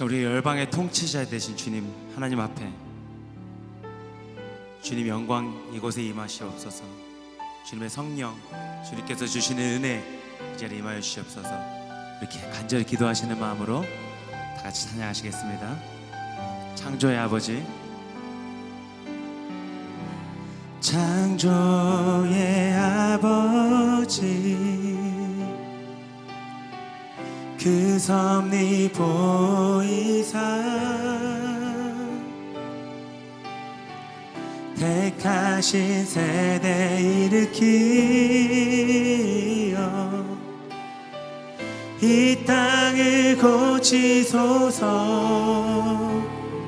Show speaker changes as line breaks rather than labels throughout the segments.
우리 열방의 통치자 되신 주님 하나님 앞에 주님 영광 이곳에 임하시옵소서. 주님의 성령, 주님께서 주시는 은혜 이 자리에 임하여 주시옵소서. 이렇게 간절히 기도하시는 마음으로 다 같이 찬양하시겠습니다. 창조의 아버지, 창조의 아버지, 그 섭리 보이사 택하신 세대 일으키어 이 땅을 고치소서.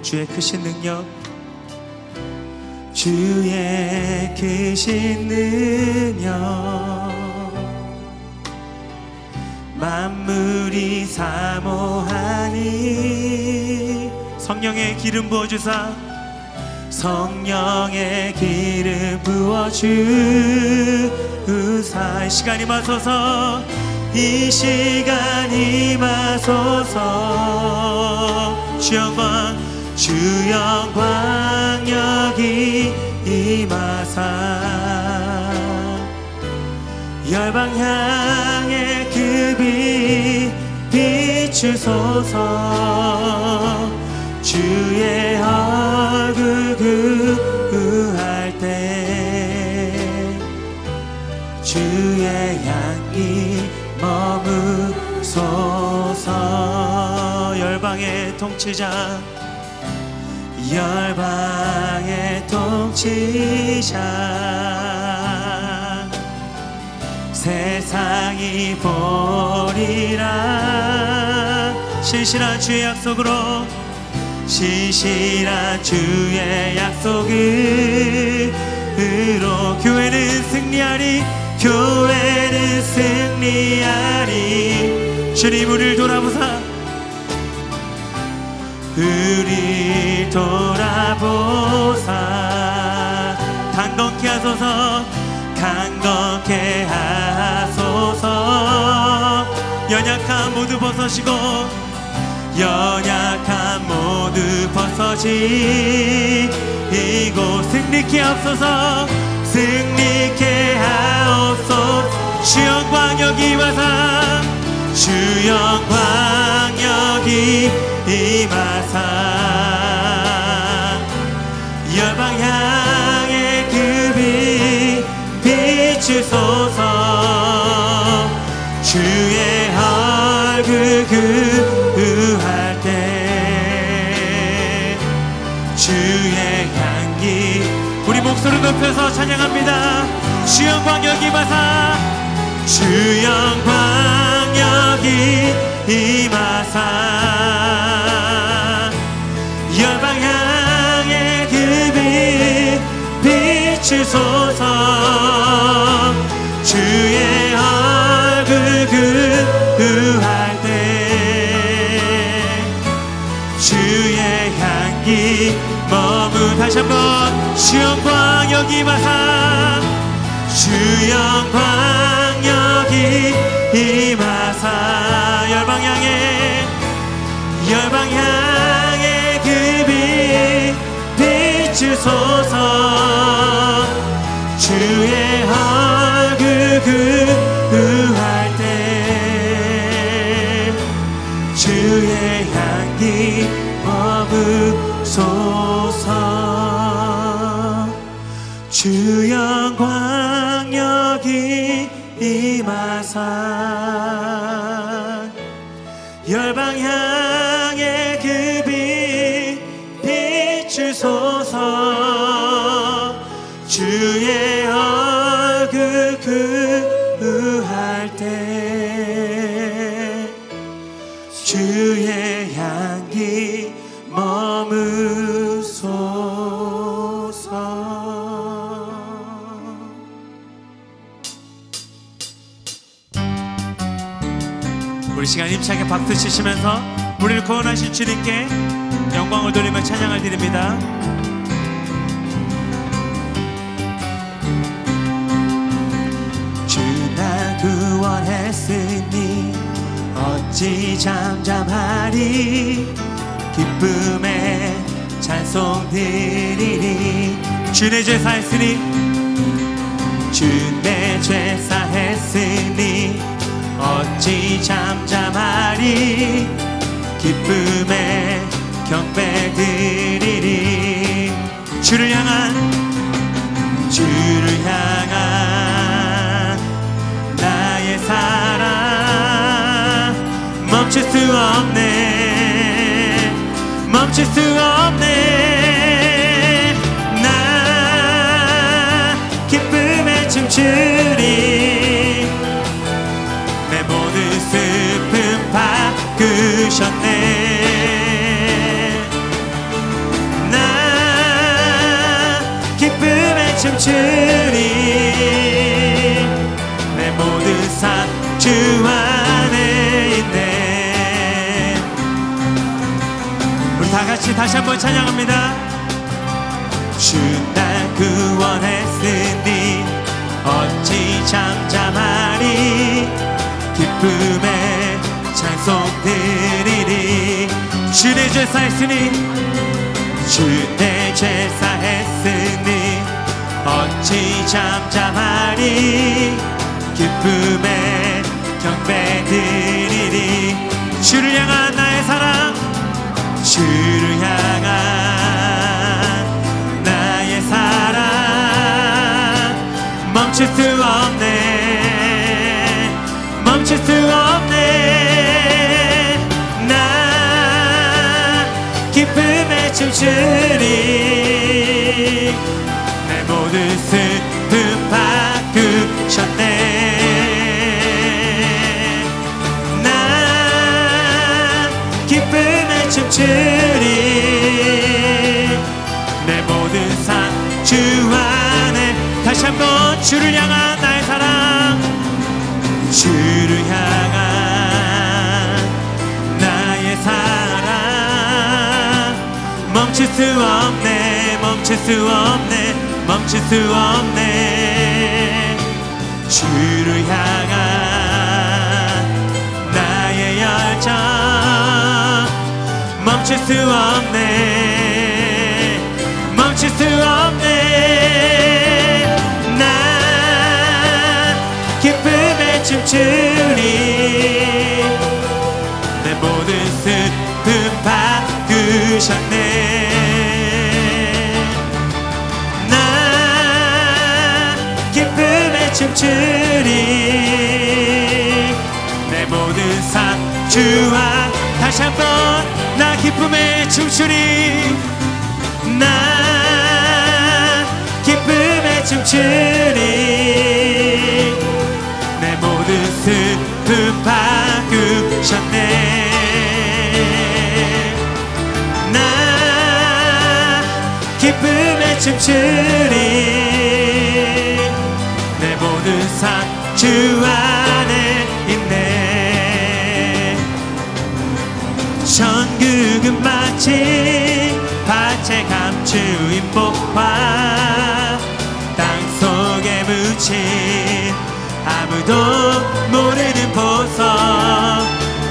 주의 크신 능력, 주의 크신 능력, 만물이 사모하니 성령의 기름 부어주사, 성령의 기름 부어주사. 이 시간 임하소서, 이 시간 임하소서. 주 영광, 주 영광 여기 임하사 열방 향해 그 빛 비추소서. 주의 얼굴 그할 때 주의 향기 머무소서. 열방의 통치자, 열방의 통치자, 세상이 보리라. 신실한 주의 약속으로, 신실한 주의 약속으로 교회는 승리하리, 교회는 승리하리. 주님 우리를 돌아보사, 우리 돌아보사. 강건케 하소서, 강건케 하소서. 연약함 모두 벗어지고, 연약함 모두 벗어지고 승리케 하옵소서, 승리케 하옵소서. 주 영광 여기 와사, 주 영광 여기 임하사 열방 향해 그 빛 비추소서. 주의 얼굴 그할 때 주의 향기. 우리 목소리 높여서 찬양합니다. 주 영광 여기 임하사, 주 영광 여기 임하사 열방 향해 그 빛 비추소서. 주의 얼굴 그할 때 주의 향기 머무. 다시 한번 주 영광 여기 임하사, 주 영광 여기 임하사 열방 향해, 열방 향해 그 빛 비추소서. 주의 얼굴 그할 때 주의 향기 머무소서. 주 영광 여기 임하사 열방 향해 그 빛 비추소서. 주의 얼굴 그할 때 주의 향기 머무소서. 우리 시간 힘차게 박수 치시면서 우리를 구원하신 주님께 영광을 돌리며 찬양을 드립니다. 주 나 구원했으니 어찌 잠잠하리. 기쁨의 찬송 드리리. 주 내 죄 사했으니 주 내 죄 사했으니 어찌 잠잠하리. 기쁨의 경배 드리리. 주를 향한 나의 사랑 멈출 수 없네. 멈출 수 없네. 나 기쁨에 춤추리. 내 모든 슬픔 바꾸셨네. 춤추리. 내 모든 삶 주 안에 있네. 우리 다같이 다시 한번 찬양합니다. 주 날 구원했으니 어찌 잠잠하리. 기쁨의 찬송 드리리. 주 내 죄 사했으니 주 내 죄 사했으니 어찌 잠잠하리. 기쁨의 경배 드리리. 주를 향한 나의 사랑 주를 향한 나의 사랑 멈출 수 없네. 멈출 수 없네. 나 기쁨에 춤추리. 내 모든 슬픔 바꾸셨네. 난 기쁨에 춤추리. 내 모든 삶 주 안에. 다시 한번 주를 향한 나의 사랑 주를 향한 나의 사랑 멈출 수 없네. 멈출 수 없네. 멈출 수 없네. 주를 향한 나의 열정 멈출 수 없네. 멈출 수 없네. 난 기쁨에 춤추리. 내 모든 슬픔 바꾸셨네. 춤추리. 내 모든 삶 주 안. 다시 한번 나 기쁨에 춤추리. 나 기쁨에 춤추리. 내 모든 슬픔 바꾸셨네. 나 기쁨에 춤추리. 내 모든 삶 주 안에 있네. 천국은 마치 밭에 감추인 복화 땅속에 묻힌 아무도 모르는 보석.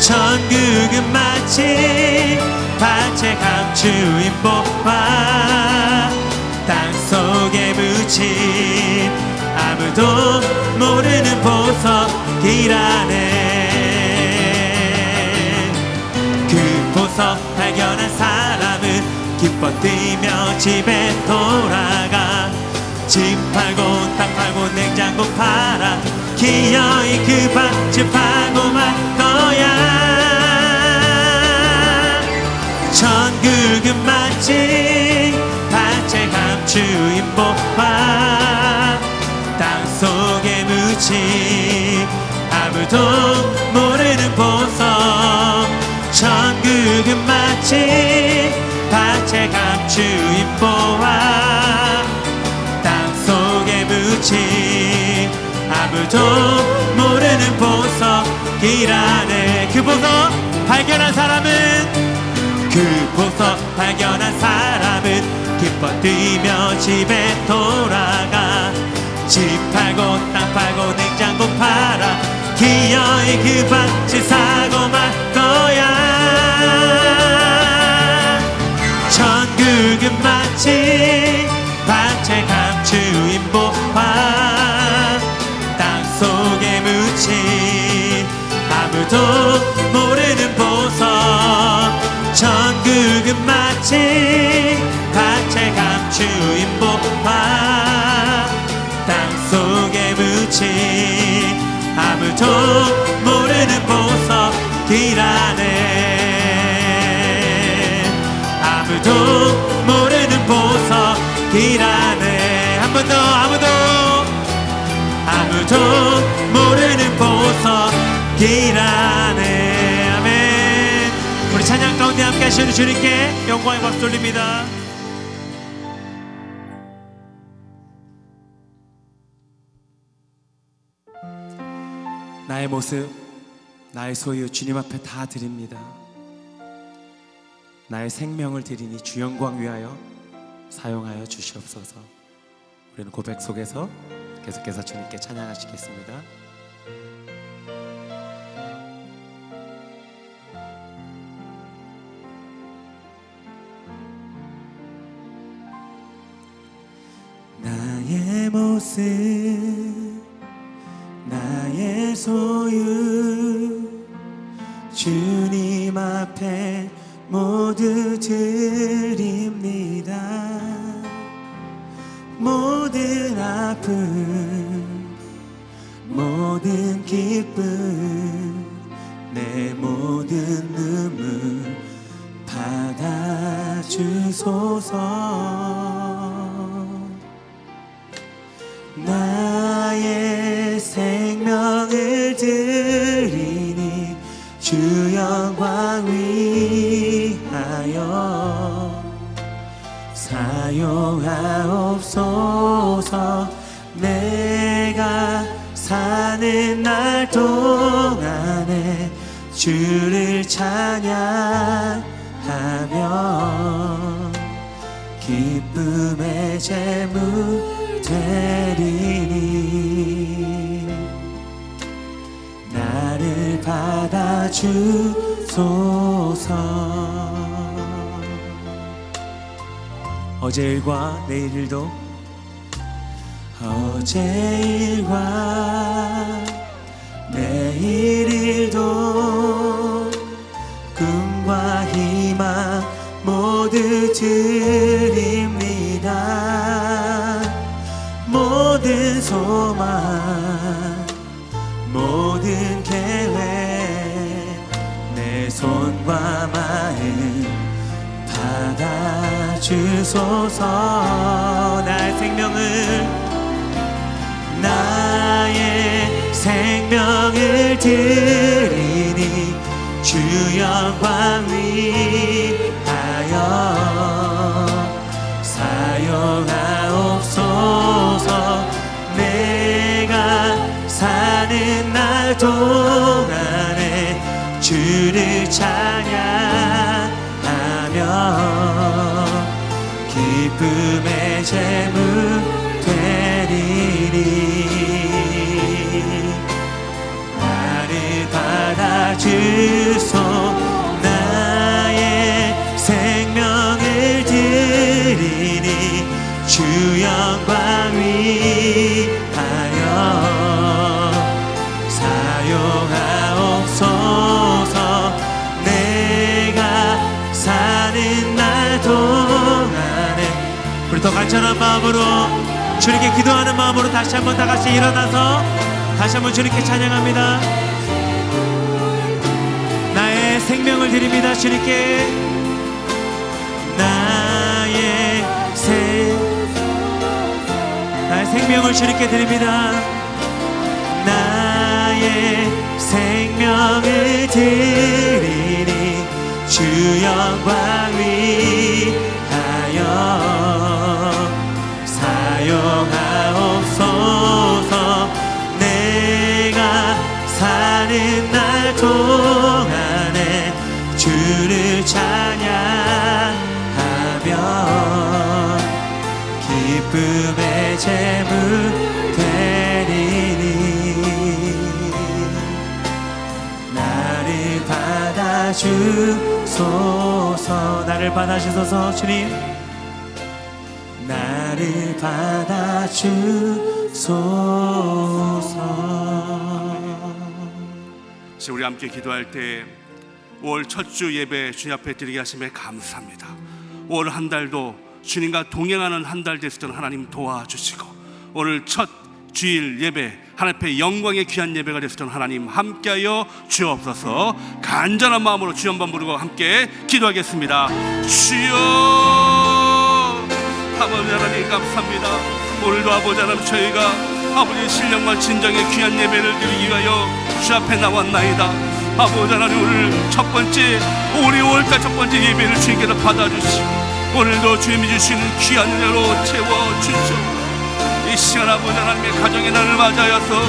천국은 마치 밭에 감추인 복화 땅속에 묻힌 아무도 모르는 보석이라네. 그 보석 발견한 사람은 기뻐 뛰며 집에 돌아가. 집 팔고 땅 팔고 냉장고 팔아 기어이 그 밭을 파고 말 거야. 천국은 마치 밭에 감추인 복화 땅속에 묻힌 아무도 모르는 보석. 천국은 마치 밭에 감추인 보화 땅속에 묻힌 아무도 모르는 보석이라네. 그 보석 발견한 사람은 그 보석 발견한 사람은 기뻐 뛰며 집에 돌아가. 집 팔고 땅 팔고 냉장고 팔아 기어이 그 밭을 사고 말 거야. 아무도 모르는 보석 천국은 마치 밭에 감추인 복화 땅속에 묻힌 아무도 모르는 보석이라네 아무도 모르는 보석이라네 한 번 더 아무도 모르는 보석이라네 아멘. 우리 찬양 가운데 함께 하시는 주님께 영광의 박수 돌립니다. 나의 모습 나의 소유 주님 앞에 다 드립니다. 나의 생명을 드리니 주 영광 위하여 사용하여 주시옵소서. 우리는 고백 속에서 계속해서 주님께 찬양하시겠습니다. 나의 모습 나의 소유 주님 앞에 모두 드립니다. 모든 아픔 모든 기쁨 내 모든 눈물 받아주소서. 나의 생명을 드리니 주 영광 위하여 사용하옵소서. 내가 사는 날 동안에 주를 찬양하며 기쁨의 제물 되리니 나를 받아주소서. 어제 일과 내일 일도 어제 일과 내일 일도 꿈과 희망 모두 드립니다. 모든 소망 모든 계획 내 손과 마음 받아주소서. 나의 생명을 드리니 주 영광 위하여 사용하옵소서. 내가 사는 날 동안에 주를 찬양하며 기쁨의 제물 되리니 나를 받아주소. 나의 생명을 드리니 주 영광 위하여 사용하옵소서. 내가 사는 날 동안에 우리 더 간절한 마음으로 주님께 기도하는 마음으로 다시 한번 다 같이 일어나서 다시 한번 주님께 찬양합니다. 나의 생명을 드립니다. 주님께 나의 생명을 주님께 드립니다. 나의 생명을 드리니 주 영광 위하여 사용하옵소서. 내가 사는 날 동안에 주를 찬양하며 기쁨의 제물 되리니 나를 받아주소서. 나를 받아주소서. 주님 나를 받아주소서.
우리 함께 기도할 때 5월 첫 주 예배 주님 앞에 드리게 하심에 감사합니다. 5월 한 달도 주님과 동행하는 한 달 됐을 때는 하나님 도와주시고, 오늘 첫 주일 예배 하나님 앞에 영광의 귀한 예배가 됐을 때는 하나님 함께하여 주옵소서. 간절한 마음으로 주여 한번 부르고 함께 기도하겠습니다. 주여, 아버지 하나님 감사합니다. 오늘도 아버지 하나님 저희가 아버지의 신령과 진정의 귀한 예배를 드리기 위하여 주 앞에 나왔나이다. 아버지 하나님, 오늘 첫 번째 우리 5월달 첫 번째 예배를 주님께서 받아주시고 오늘도 주님이 주시는 귀한 은혜로 채워주시옵소서. 이 시간 아버지 하나님의 가정의 날을 맞아서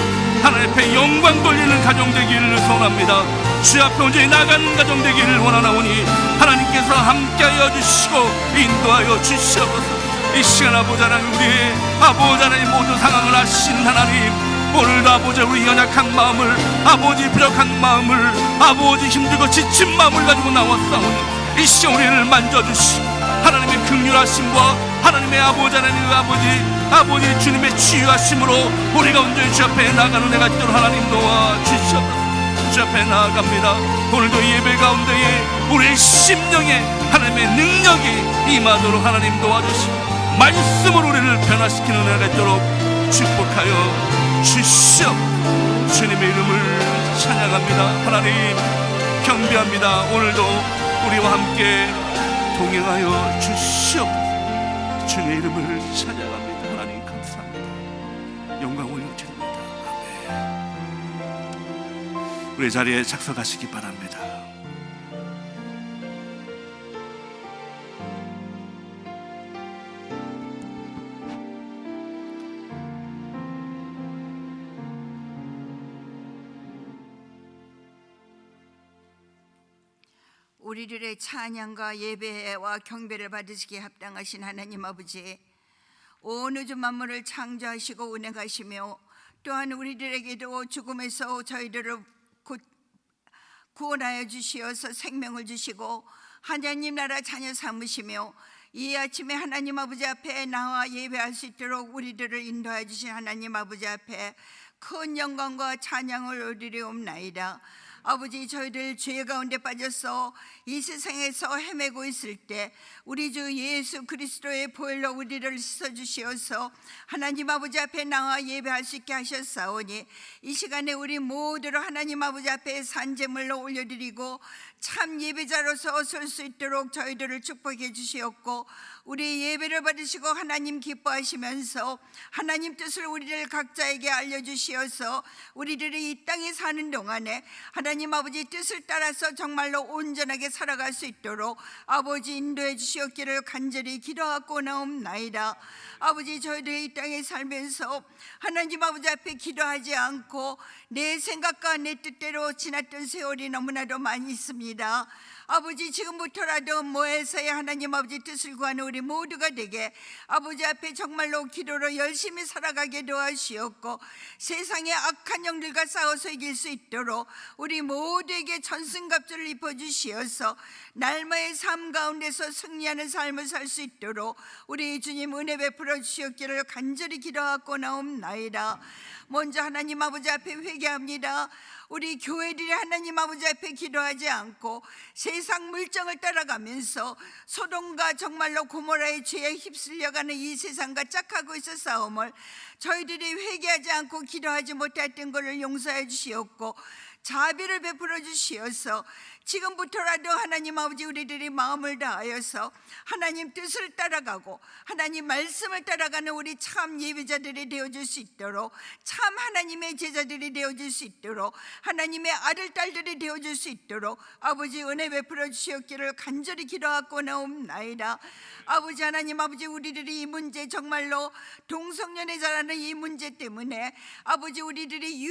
하나님 앞에 영광 돌리는 가정 되기를 소원합니다. 주 앞에 온전히 나가는 가정 되기를 원하나오니 하나님께서 함께하여 주시고 인도하여 주시옵소서. 이 시간 아버지 하나님, 우리의 아버지 하나님 모든 상황을 아시는 하나님, 오늘도 아버지 우리 연약한 마음을, 아버지 부족한 마음을, 아버지 힘들고 지친 마음을 가지고 나왔사오니 이 시간 우리를 만져주시고 하나님의 긍휼하심과 하나님의 아버지 하나님의 아버지 주님의 치유하심으로 우리가 온전히 주 앞에 나가는 애가 있도록 하나님 도와주시옵소서. 주 앞에 나아갑니다. 오늘도 예배 가운데에 우리의 심령에 하나님의 능력이 임하도록 하나님 도와주시고 말씀으로 우리를 변화시키는 은혜가 있도록 축복하여 주시옵. 주님의 이름을 찬양합니다. 하나님 경배합니다. 오늘도 우리와 함께 동행하여 주시옵. 주님의 이름을 찬양합니다. 하나님 감사합니다. 영광 올려드립니다. 아멘. 우리 자리에 착석하시기 바랍니다.
우리들의 찬양과 예배와 경배를 받으시기에 합당하신 하나님 아버지, 온 우주 만물을 창조하시고 운행하시며 또한 우리들에게도 죽음에서 저희들을 구원하여 주시어서 생명을 주시고 하나님 나라 자녀 삼으시며 이 아침에 하나님 아버지 앞에 나와 예배할 수 있도록 우리들을 인도하여 주신 하나님 아버지 앞에 큰 영광과 찬양을 올리옵나이다. 아버지, 저희들 죄 가운데 빠져서 이 세상에서 헤매고 있을 때 우리 주 예수 그리스도의 보혈로 우리를 씻어주시어서 하나님 아버지 앞에 나와 예배할 수 있게 하셨사오니 이 시간에 우리 모두를 하나님 아버지 앞에 산제물로 올려드리고 참 예배자로서 설 수 있도록 저희들을 축복해 주시옵고 우리 예배를 받으시고 하나님 기뻐하시면서 하나님 뜻을 우리를 각자에게 알려주시어서 우리들이 이 땅에 사는 동안에 하나님 아버지 뜻을 따라서 정말로 온전하게 살아갈 수 있도록 아버지 인도해 주시옵기를 간절히 기도하고 나옵나이다. 아버지, 저희들이 이 땅에 살면서 하나님 아버지 앞에 기도하지 않고 내 생각과 내 뜻대로 지났던 세월이 너무나도 많이 있습니다. 아버지, 지금부터라도 모에서야 하나님 아버지 뜻을 구하는 우리 모두가 되게 아버지 앞에 정말로 기도로 열심히 살아가게 도와주시옵고 세상의 악한 영들과 싸워서 이길 수 있도록 우리 모두에게 전승갑주를 입혀주시어서 날마의 삶 가운데서 승리하는 삶을 살 수 있도록 우리 주님 은혜 베풀어 주시옵기를 간절히 기도하고 나옵나이다. 먼저 하나님 아버지 앞에 회개합니다. 우리 교회들이 하나님 아버지 앞에 기도하지 않고 세상 물정을 따라가면서 소돔과 정말로 고모라의 죄에 휩쓸려가는 이 세상과 짝하고 있었사옴을 저희들이 회개하지 않고 기도하지 못했던 것을 용서해 주시옵고 자비를 베풀어 주시어서 지금부터라도 하나님 아버지 우리들이 마음을 다하여서 하나님 뜻을 따라가고 하나님 말씀을 따라가는 우리 참 예배자들이 되어줄 수 있도록 참 하나님의 제자들이 되어줄 수 있도록 하나님의 아들 딸들이 되어줄 수 있도록 아버지 은혜 베풀어 주시옵기를 간절히 기도하고 나옵나이다. 아버지 하나님 아버지, 우리들이 이 문제 정말로 동성연애자라는 이 문제 때문에 아버지 우리들이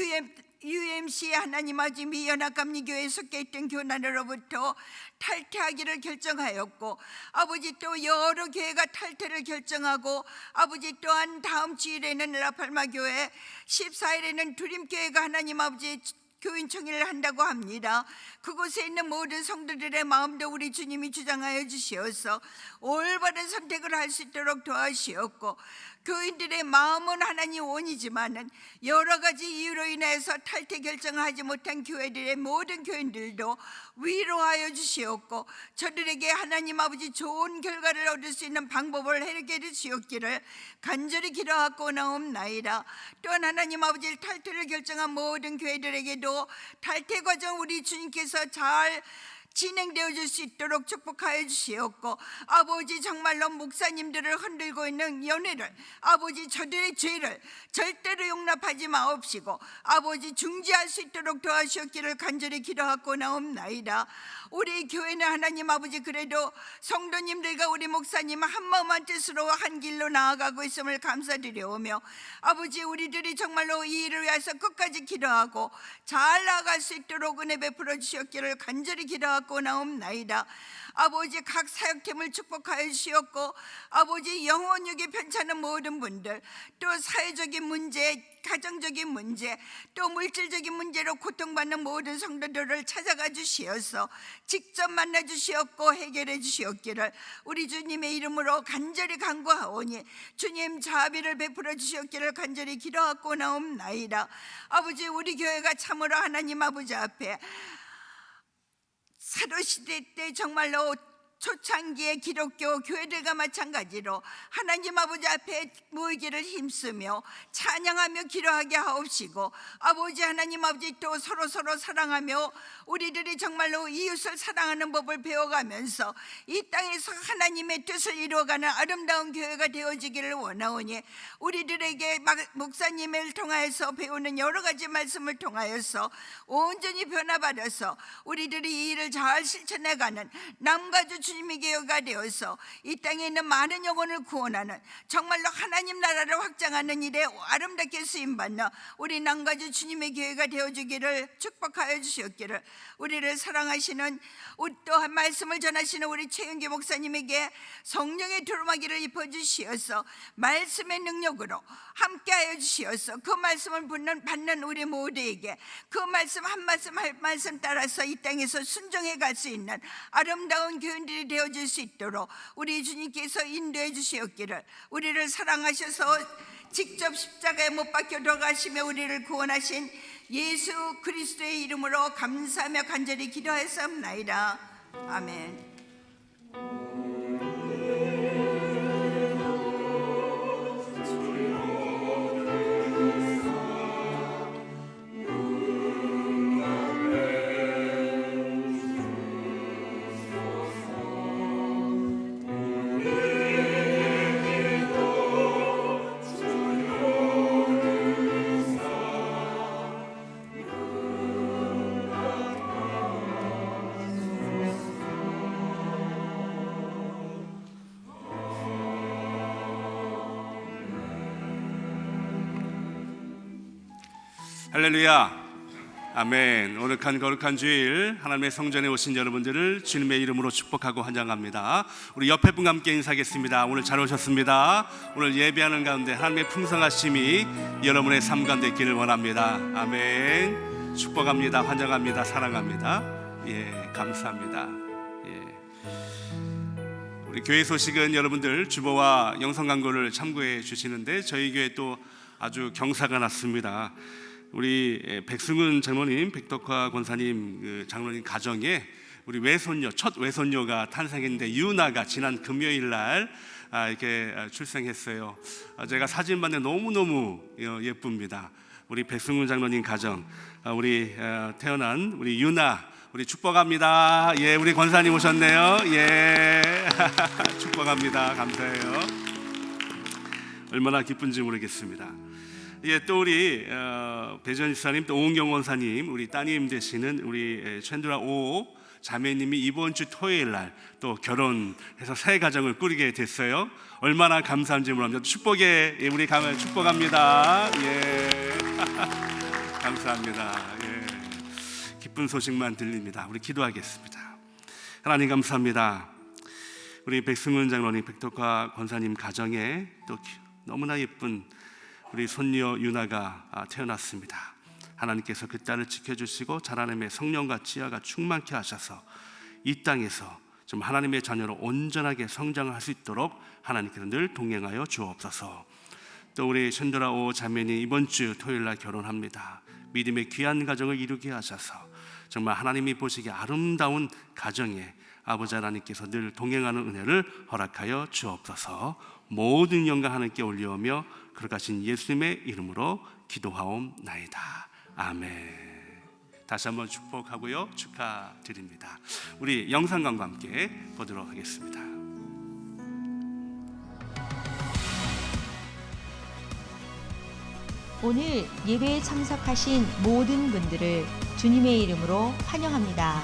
UMC 하나님 아버지 미연합감리교회에 속해 있던 교단으로부터 탈퇴하기를 결정하였고 아버지 또 여러 교회가 탈퇴를 결정하고 아버지 또한 다음 주일에는 라팔마교회 14일에는 두림교회가 하나님 아버지 교인총회를 한다고 합니다. 그곳에 있는 모든 성도들의 마음도 우리 주님이 주장하여 주시어서 올바른 선택을 할 수 있도록 도와주시옵고 교인들의 마음은 하나님 원이지만은 여러 가지 이유로 인해서 탈퇴 결정을 하지 못한 교회들의 모든 교인들도 위로하여 주시옵고 저들에게 하나님 아버지 좋은 결과를 얻을 수 있는 방법을 해결해 주시옵기를 간절히 기도하고 나옵나이다. 또한 하나님 아버지 탈퇴를 결정한 모든 교회들에게도 탈퇴 과정 우리 주님께서 잘 진행되어 줄 수 있도록 축복하여 주시옵고 아버지 정말로 목사님들을 흔들고 있는 연회를 아버지 저들의 죄를 절대로 용납하지 마옵시고 아버지 중지할 수 있도록 도와주셨기를 간절히 기도하고 나옵나이다. 우리 교회는 하나님 아버지 그래도 성도님들과 우리 목사님 한 마음 한 뜻으로 한 길로 나아가고 있음을 감사드려오며 아버지 우리들이 정말로 이 일을 위해서 끝까지 기도하고 잘 나아갈 수 있도록 은혜 베풀어 주셨기를 간절히 기도하고 나옵나이다. 아버지 각 사역팀을 축복하여 주시옵고 아버지 영혼육이 편찮은 모든 분들 또 사회적인 문제 가정적인 문제 또 물질적인 문제로 고통받는 모든 성도들을 찾아가 주시어서 직접 만나 주시옵고 해결해 주시옵기를 우리 주님의 이름으로 간절히 간구하오니 주님 자비를 베풀어 주시옵기를 간절히 기도하고 나옵나이다. 아버지 우리 교회가 참으로 하나님 아버지 앞에 사도시대 때 정말로 초창기의 기독교 교회들과 마찬가지로 하나님 아버지 앞에 모이기를 힘쓰며 찬양하며 기도하게 하옵시고 아버지 하나님 아버지 또 서로 사랑하며 우리들이 정말로 이웃을 사랑하는 법을 배워가면서 이 땅에서 하나님의 뜻을 이루어가는 아름다운 교회가 되어지기를 원하오니 우리들에게 목사님을 통하여서 배우는 여러 가지 말씀을 통하여서 온전히 변화받아서 우리들이 이 일을 잘 실천해가는 남가주 주님의 교회가 되어서 이 땅에 있는 많은 영혼을 구원하는 정말로 하나님 나라를 확장하는 일에 아름답게 쓰임받는 우리 남가주 주님의 교회가 되어주기를 축복하여 주시옵기를 우리를 사랑하시는 또한 말씀을 전하시는 우리 최윤기 목사님에게 성령의 두루마기를 입혀주시어서 말씀의 능력으로 함께하여 주시어서 그 말씀을 받는 우리 모두에게 그 말씀 한 말씀 따라서 이 땅에서 순종해 갈 수 있는 아름다운 교인들이 되어질 수 있도록 우리 주님께서 인도해 주시옵기를 우리를 사랑하셔서 직접 십자가에 못 박혀 들어가시며 우리를 구원하신 예수 그리스도의 이름으로 감사하며 간절히 기도하였사옵나이다. 아멘.
할렐루야, 아멘. 오늘 거룩한 주일 하나님의 성전에 오신 여러분들을 주님의 이름으로 축복하고 환영합니다. 우리 옆에 분과 함께 인사하겠습니다. 오늘 잘 오셨습니다. 오늘 예배하는 가운데 하나님의 풍성하심이 여러분의 삶 가운데 있기를 원합니다. 아멘. 축복합니다. 환영합니다. 사랑합니다. 예, 감사합니다. 우리 교회 소식은 여러분들 주보와 영상 광고를 참고해 주시는데 저희 교회 또 아주 경사가 났습니다. 우리 백승훈 장로님, 백덕화 권사님 장로님 가정에 우리 외손녀, 첫 외손녀가 탄생했는데 유나가 지난 금요일 날 이렇게 출생했어요. 제가 사진 봤는데 너무너무 예쁩니다. 우리 백승훈 장로님 가정, 우리 태어난 우리 유나, 우리 축복합니다. 예, 우리 권사님 오셨네요. 예, 축복합니다. 감사해요. 얼마나 기쁜지 모르겠습니다. 예, 또 우리 배전 집사님, 또 오은경 원사님, 우리 따님 되시는 우리 챈드라 오 자매님이 이번 주 토요일 날 또 결혼해서 새 가정을 꾸리게 됐어요. 얼마나 감사한지 모릅니다. 축복에 우리 가면 축복합니다. 예, 감사합니다. 예, 기쁜 소식만 들립니다. 우리 기도하겠습니다. 하나님 감사합니다. 우리 백승훈 장로님, 백덕화 권사님 가정에 또 너무나 예쁜 우리 손녀 유나가 태어났습니다. 하나님께서 그 딸을 지켜주시고 하나님의 성령과 지혜가 충만케 하셔서 이 땅에서 좀 하나님의 자녀로 온전하게 성장할 수 있도록 하나님께서 늘 동행하여 주옵소서. 또 우리 천도라 오 자매니 이번 주 토요일 날 결혼합니다. 믿음의 귀한 가정을 이루게 하셔서 정말 하나님이 보시기에 아름다운 가정에 아버지 하나님께서 늘 동행하는 은혜를 허락하여 주옵소서. 모든 영광 하나님께 올려오며 거룩하신 예수님의 이름으로 기도하옵나이다. 아멘. 다시 한번 축복하고요, 축하드립니다. 우리 영상관과 함께 보도록 하겠습니다.
오늘 예배에 참석하신 모든 분들을 주님의 이름으로 환영합니다.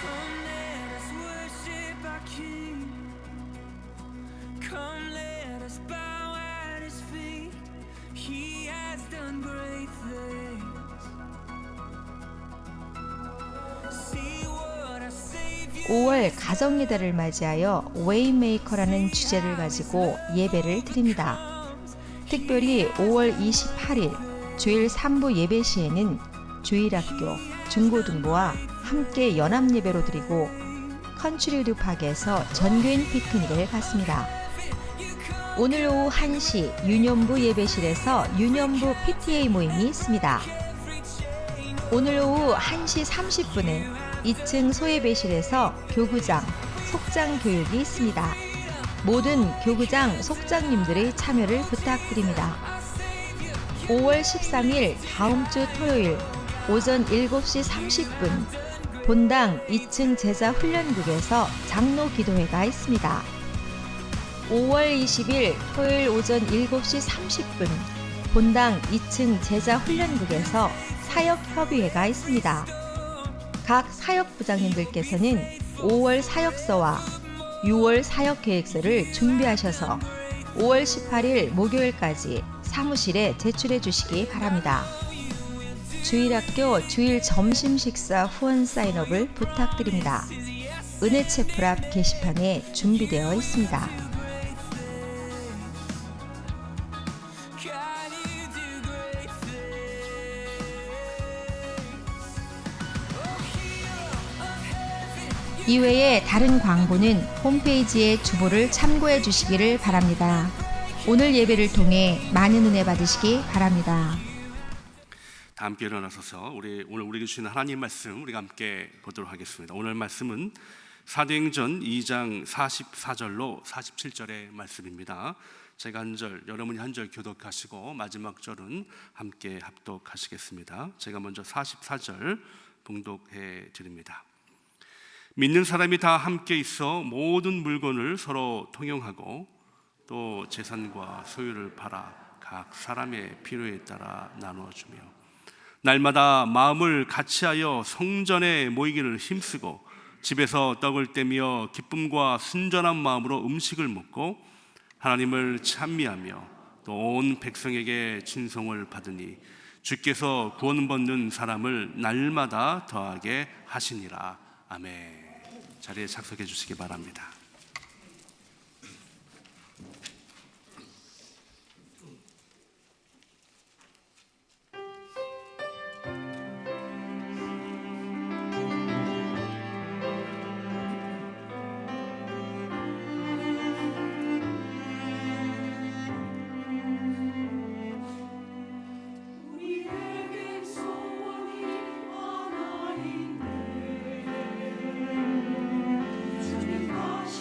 Come let us worship our King. Come let us bow at His feet. He has done great things. See what our Savior
5월 가정예배를 맞이하여 웨이메이커라는 주제를 가지고 예배를 드립니다. 특별히 5월 28일 주일 3부 예배 시에는 주일학교, 중고등부와 함께 연합예배로 드리고 컨츄리우드 파크에서 전교인 피크닉을 갖습니다. 오늘 오후 1시 유년부 예배실에서 유년부 PTA 모임이 있습니다. 오늘 오후 1시 30분에 2층 소예배실에서 교구장, 속장 교육이 있습니다. 모든 교구장, 속장님들의 참여를 부탁드립니다. 5월 13일 다음 주 토요일 오전 7시 30분 본당 2층 제자훈련국에서 장로 기도회가 있습니다. 5월 20일 토요일 오전 7시 30분 본당 2층 제자훈련국에서 사역협의회가 있습니다. 각 사역부장님들께서는 5월 사역서와 6월 사역계획서를 준비하셔서 5월 18일 목요일까지 사무실에 제출해 주시기 바랍니다. 주일학교 주일 점심식사 후원 사인업을 부탁드립니다. 은혜채플 앞 게시판에 준비되어 있습니다.
God, you do great things. Oh, hero of heaven,
이외에 다른 광고는 홈페이지의 주보를 참고해 주시기를 바랍니다. 오늘 예배를 통해 많은 은혜 받으시기 바랍니다.
다 함께 일어나서서 오늘 우리에게 주시는 하나님 말씀 우리가 함께 보도록 하겠습니다. 오늘 말씀은 사도행전 2장 44절로 47절의 말씀입니다. 제가 한 절, 여러분이 한 절 교독하시고 마지막 절은 함께 합독하시겠습니다. 제가 먼저 44절 봉독해 드립니다. 믿는 사람이 다 함께 있어 모든 물건을 서로 통용하고 또 재산과 소유를 팔아 각 사람의 필요에 따라 나누어주며 날마다 마음을 같이하여 성전에 모이기를 힘쓰고 집에서 떡을 떼며 기쁨과 순전한 마음으로 음식을 먹고 하나님을 찬미하며 또 온 백성에게 진송을 받으니 주께서 구원 받는 사람을 날마다 더하게 하시니라. 아멘. 자리에 착석해 주시기 바랍니다.
우리에겐 소원이 하나 있네. 주님 다시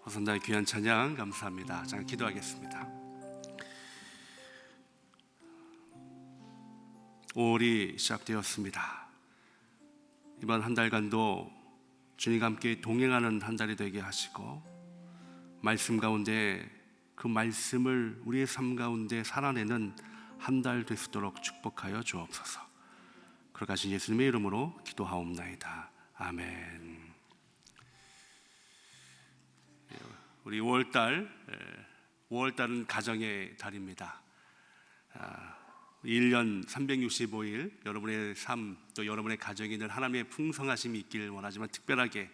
호산나의 귀한 찬양 감사합니다. 잠깐 기도하겠습니다. 5월이 시작되었습니다. 이번 한 달간도 주님과 함께 동행하는 한 달이 되게 하시고, 말씀 가운데 그 말씀을 우리의 삶 가운데 살아내는 한 달 되시도록 축복하여 주옵소서. 그러가신 예수님의 이름으로 기도하옵나이다. 아멘. 우리 5월달은 가정의 달입니다. 1년 365일 여러분의 삶, 또 여러분의 가정에 늘 하나님의 풍성하심이 있길 원하지만, 특별하게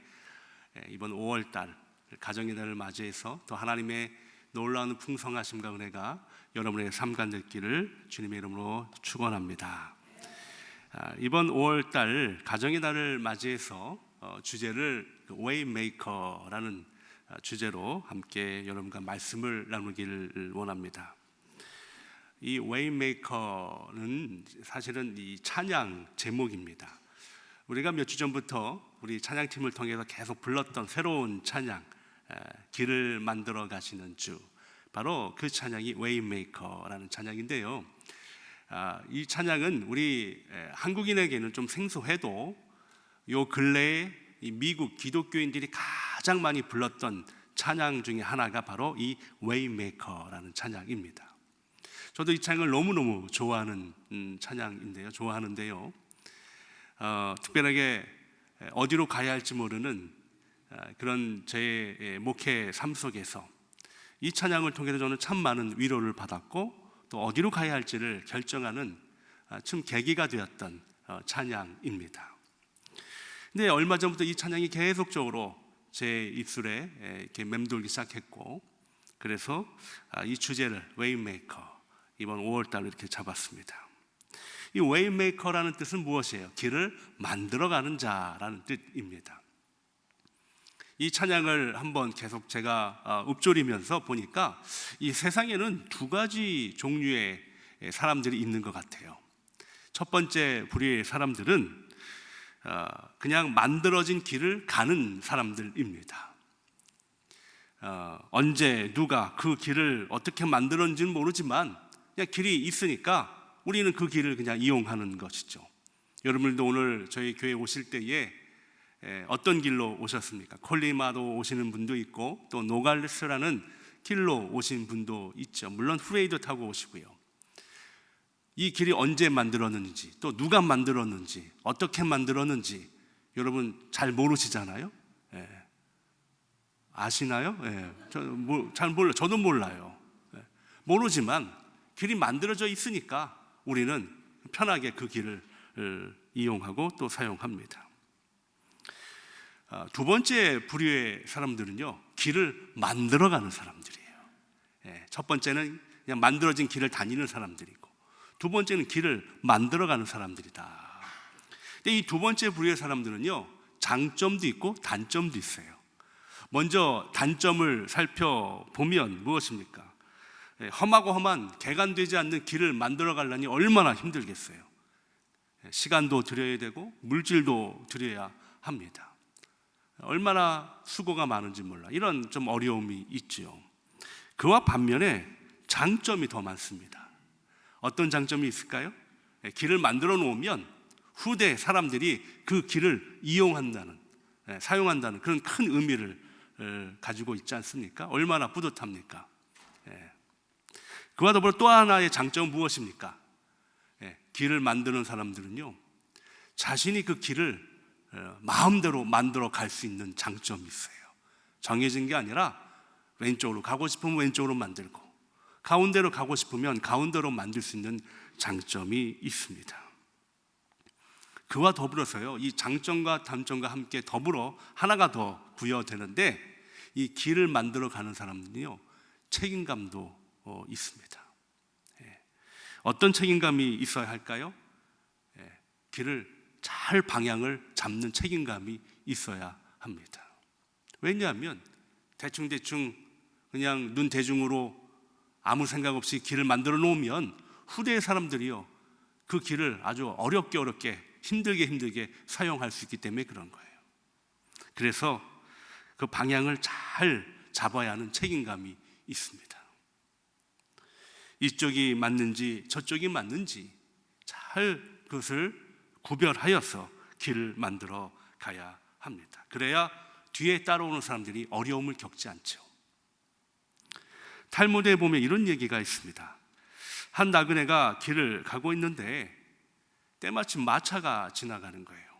이번 5월달 가정의 달을 맞이해서 또 하나님의 놀라운 풍성하심과 은혜가 여러분의 삶과 느끼를 주님의 이름으로 축원합니다. 이번 5월달 가정의 달을 맞이해서 주제를 웨이메이커라는 주제로 함께 여러분과 말씀을 나누기를 원합니다. 이 웨이메이커는 사실은 이 찬양 제목입니다. 우리가 몇 주 전부터 우리 찬양팀을 통해서 계속 불렀던 새로운 찬양, 길을 만들어 가시는 주, 바로 그 찬양이 웨이메이커라는 찬양인데요. 이 찬양은 우리 한국인에게는 좀 생소해도 요 근래에 이 미국 기독교인들이 가장 많이 불렀던 찬양 중에 하나가 바로 이 웨이메이커라는 찬양입니다. 저도 이 찬양을 너무너무 좋아하는데요. 특별하게 어디로 가야 할지 모르는 그런 제 목회 삶 속에서 이 찬양을 통해서 저는 참 많은 위로를 받았고, 또 어디로 가야 할지를 결정하는 참 계기가 되었던 찬양입니다. 근데 얼마 전부터 이 찬양이 계속적으로 제 입술에 이렇게 맴돌기 시작했고, 그래서 이 주제를 웨이메이커, 이번 5월달로 이렇게 잡았습니다. 이 웨이메이커라는 뜻은 무엇이에요? 길을 만들어가는 자라는 뜻입니다. 이 찬양을 한번 계속 제가 읊조리면서 보니까 이 세상에는 두 가지 종류의 사람들이 있는 것 같아요. 첫 번째 부류의 사람들은 그냥 만들어진 길을 가는 사람들입니다. 언제 누가 그 길을 어떻게 만들었는지는 모르지만 그냥 길이 있으니까 우리는 그 길을 그냥 이용하는 것이죠. 여러분들도 오늘 저희 교회 오실 때에 어떤 길로 오셨습니까? 콜리마로 오시는 분도 있고, 또 노갈레스라는 길로 오신 분도 있죠. 물론 후레이도 타고 오시고요. 이 길이 언제 만들었는지, 또 누가 만들었는지, 어떻게 만들었는지 여러분 잘 모르시잖아요. 아시나요? 잘 몰라요. 저도 몰라요. 모르지만 길이 만들어져 있으니까 우리는 편하게 그 길을 이용하고 또 사용합니다. 두 번째 부류의 사람들은요, 길을 만들어가는 사람들이에요. 첫 번째는 그냥 만들어진 길을 다니는 사람들이고, 두 번째는 길을 만들어가는 사람들이다. 근데 이 두 번째 부류의 사람들은요, 장점도 있고 단점도 있어요. 먼저 단점을 살펴보면 무엇입니까? 험하고 험한 개간되지 않는 길을 만들어 가려니 얼마나 힘들겠어요. 시간도 들여야 되고 물질도 들여야 합니다. 얼마나 수고가 많은지 몰라. 이런 좀 어려움이 있죠. 그와 반면에 장점이 더 많습니다. 어떤 장점이 있을까요? 길을 만들어 놓으면 후대 사람들이 그 길을 이용한다는, 사용한다는 그런 큰 의미를 가지고 있지 않습니까? 얼마나 뿌듯합니까? 그와 더불어 또 하나의 장점은 무엇입니까? 길을 만드는 사람들은요, 자신이 그 길을 마음대로 만들어 갈 수 있는 장점이 있어요. 정해진 게 아니라 왼쪽으로 가고 싶으면 왼쪽으로 만들고, 가운데로 가고 싶으면 가운데로 만들 수 있는 장점이 있습니다. 그와 더불어서요, 이 장점과 단점과 함께 더불어 하나가 더 부여되는데, 이 길을 만들어 가는 사람들은요, 책임감도 있습니다. 어떤 책임감이 있어야 할까요? 길을 잘 방향을 잡는 책임감이 있어야 합니다. 왜냐하면 대충 그냥 눈 대중으로 아무 생각 없이 길을 만들어 놓으면 후대의 사람들이요, 그 길을 아주 어렵게 힘들게 사용할 수 있기 때문에 그런 거예요. 그래서 그 방향을 잘 잡아야 하는 책임감이 있습니다. 이쪽이 맞는지 저쪽이 맞는지 잘 그것을 구별하여서 길을 만들어 가야 합니다. 그래야 뒤에 따라오는 사람들이 어려움을 겪지 않죠. 탈무드에 보면 이런 얘기가 있습니다. 한 나그네가 길을 가고 있는데 때마침 마차가 지나가는 거예요.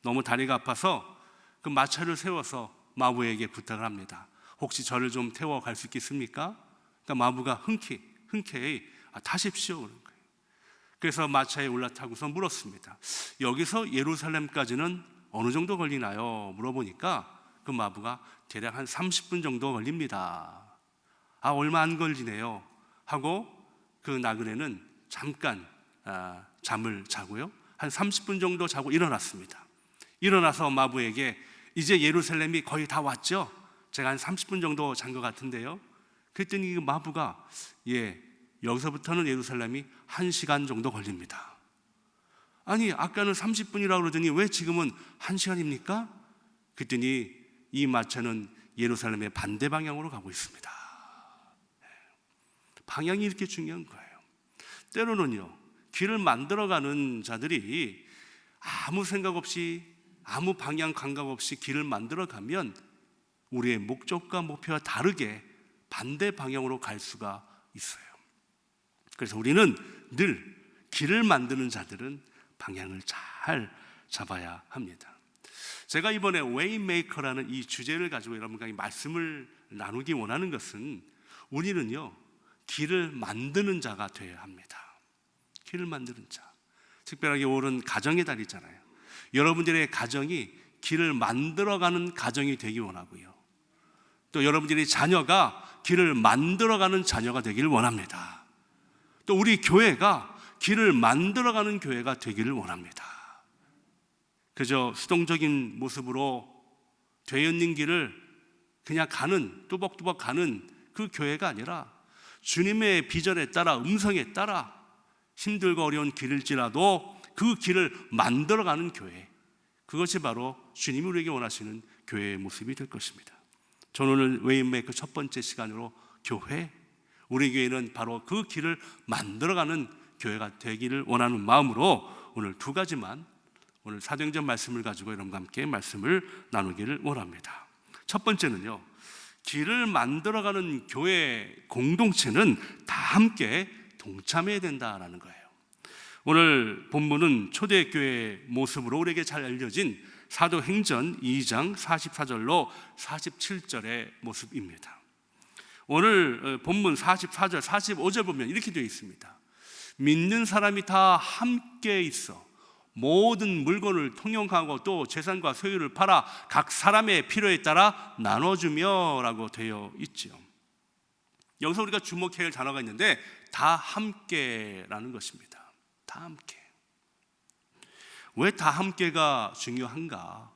너무 다리가 아파서 그 마차를 세워서 마부에게 부탁을 합니다. 혹시 저를 좀 태워 갈 수 있겠습니까? 그러니까 마부가 흔쾌히 타십시오 그런 거예요. 그래서 마차에 올라타고서 물었습니다. 여기서 예루살렘까지는 어느 정도 걸리나요? 물어보니까 그 마부가 대략 한 30분 정도 걸립니다. 얼마 안 걸리네요 하고 그 나그네는 잠깐 잠을 자고요, 한 30분 정도 자고 일어났습니다. 일어나서 마부에게 이제 예루살렘이 거의 다 왔죠? 제가 한 30분 정도 잔 것 같은데요. 그랬더니 그 마부가 여기서부터는 예루살렘이 1시간 정도 걸립니다. 아니 아까는 30분이라고 그러더니 왜 지금은 1시간입니까? 그랬더니 이 마차는 예루살렘의 반대 방향으로 가고 있습니다. 방향이 이렇게 중요한 거예요. 때로는요, 길을 만들어가는 자들이 아무 생각 없이 아무 방향 감각 없이 길을 만들어가면 우리의 목적과 목표와 다르게 반대 방향으로 갈 수가 있어요. 그래서 우리는 늘 길을 만드는 자들은 방향을 잘 잡아야 합니다. 제가 이번에 웨이메이커라는 이 주제를 가지고 여러분과 말씀을 나누기 원하는 것은 우리는요, 길을 만드는 자가 되어야 합니다. 길을 만드는 자. 특별하게 올은 가정의 달이잖아요. 여러분들의 가정이 길을 만들어가는 가정이 되기 원하고요, 또 여러분들의 자녀가 길을 만들어가는 자녀가 되기를 원합니다. 또 우리 교회가 길을 만들어가는 교회가 되기를 원합니다. 그저 수동적인 모습으로 되었는 길을 그냥 가는, 뚜벅뚜벅 가는 그 교회가 아니라 주님의 비전에 따라, 음성에 따라 힘들고 어려운 길일지라도 그 길을 만들어가는 교회, 그것이 바로 주님이 우리에게 원하시는 교회의 모습이 될 것입니다. 저는 오늘 웨이메이커 첫 번째 시간으로 교회, 우리 교회는 바로 그 길을 만들어가는 교회가 되기를 원하는 마음으로 오늘 두 가지만, 오늘 사도행전 말씀을 가지고 여러분과 함께 말씀을 나누기를 원합니다. 첫 번째는요, 길을 만들어가는 교회 공동체는 다 함께 동참해야 된다라는 거예요. 오늘 본문은 초대교회의 모습으로 우리에게 잘 알려진 사도행전 2장 44절로 47절의 모습입니다. 오늘 본문 44절, 45절 보면 이렇게 되어 있습니다. 믿는 사람이 다 함께 있어 모든 물건을 통용하고 또 재산과 소유를 팔아 각 사람의 필요에 따라 나눠주며 라고 되어 있죠. 여기서 우리가 주목해야 할 단어가 있는데 다 함께라는 것입니다. 다 함께. 왜 다 함께가 중요한가?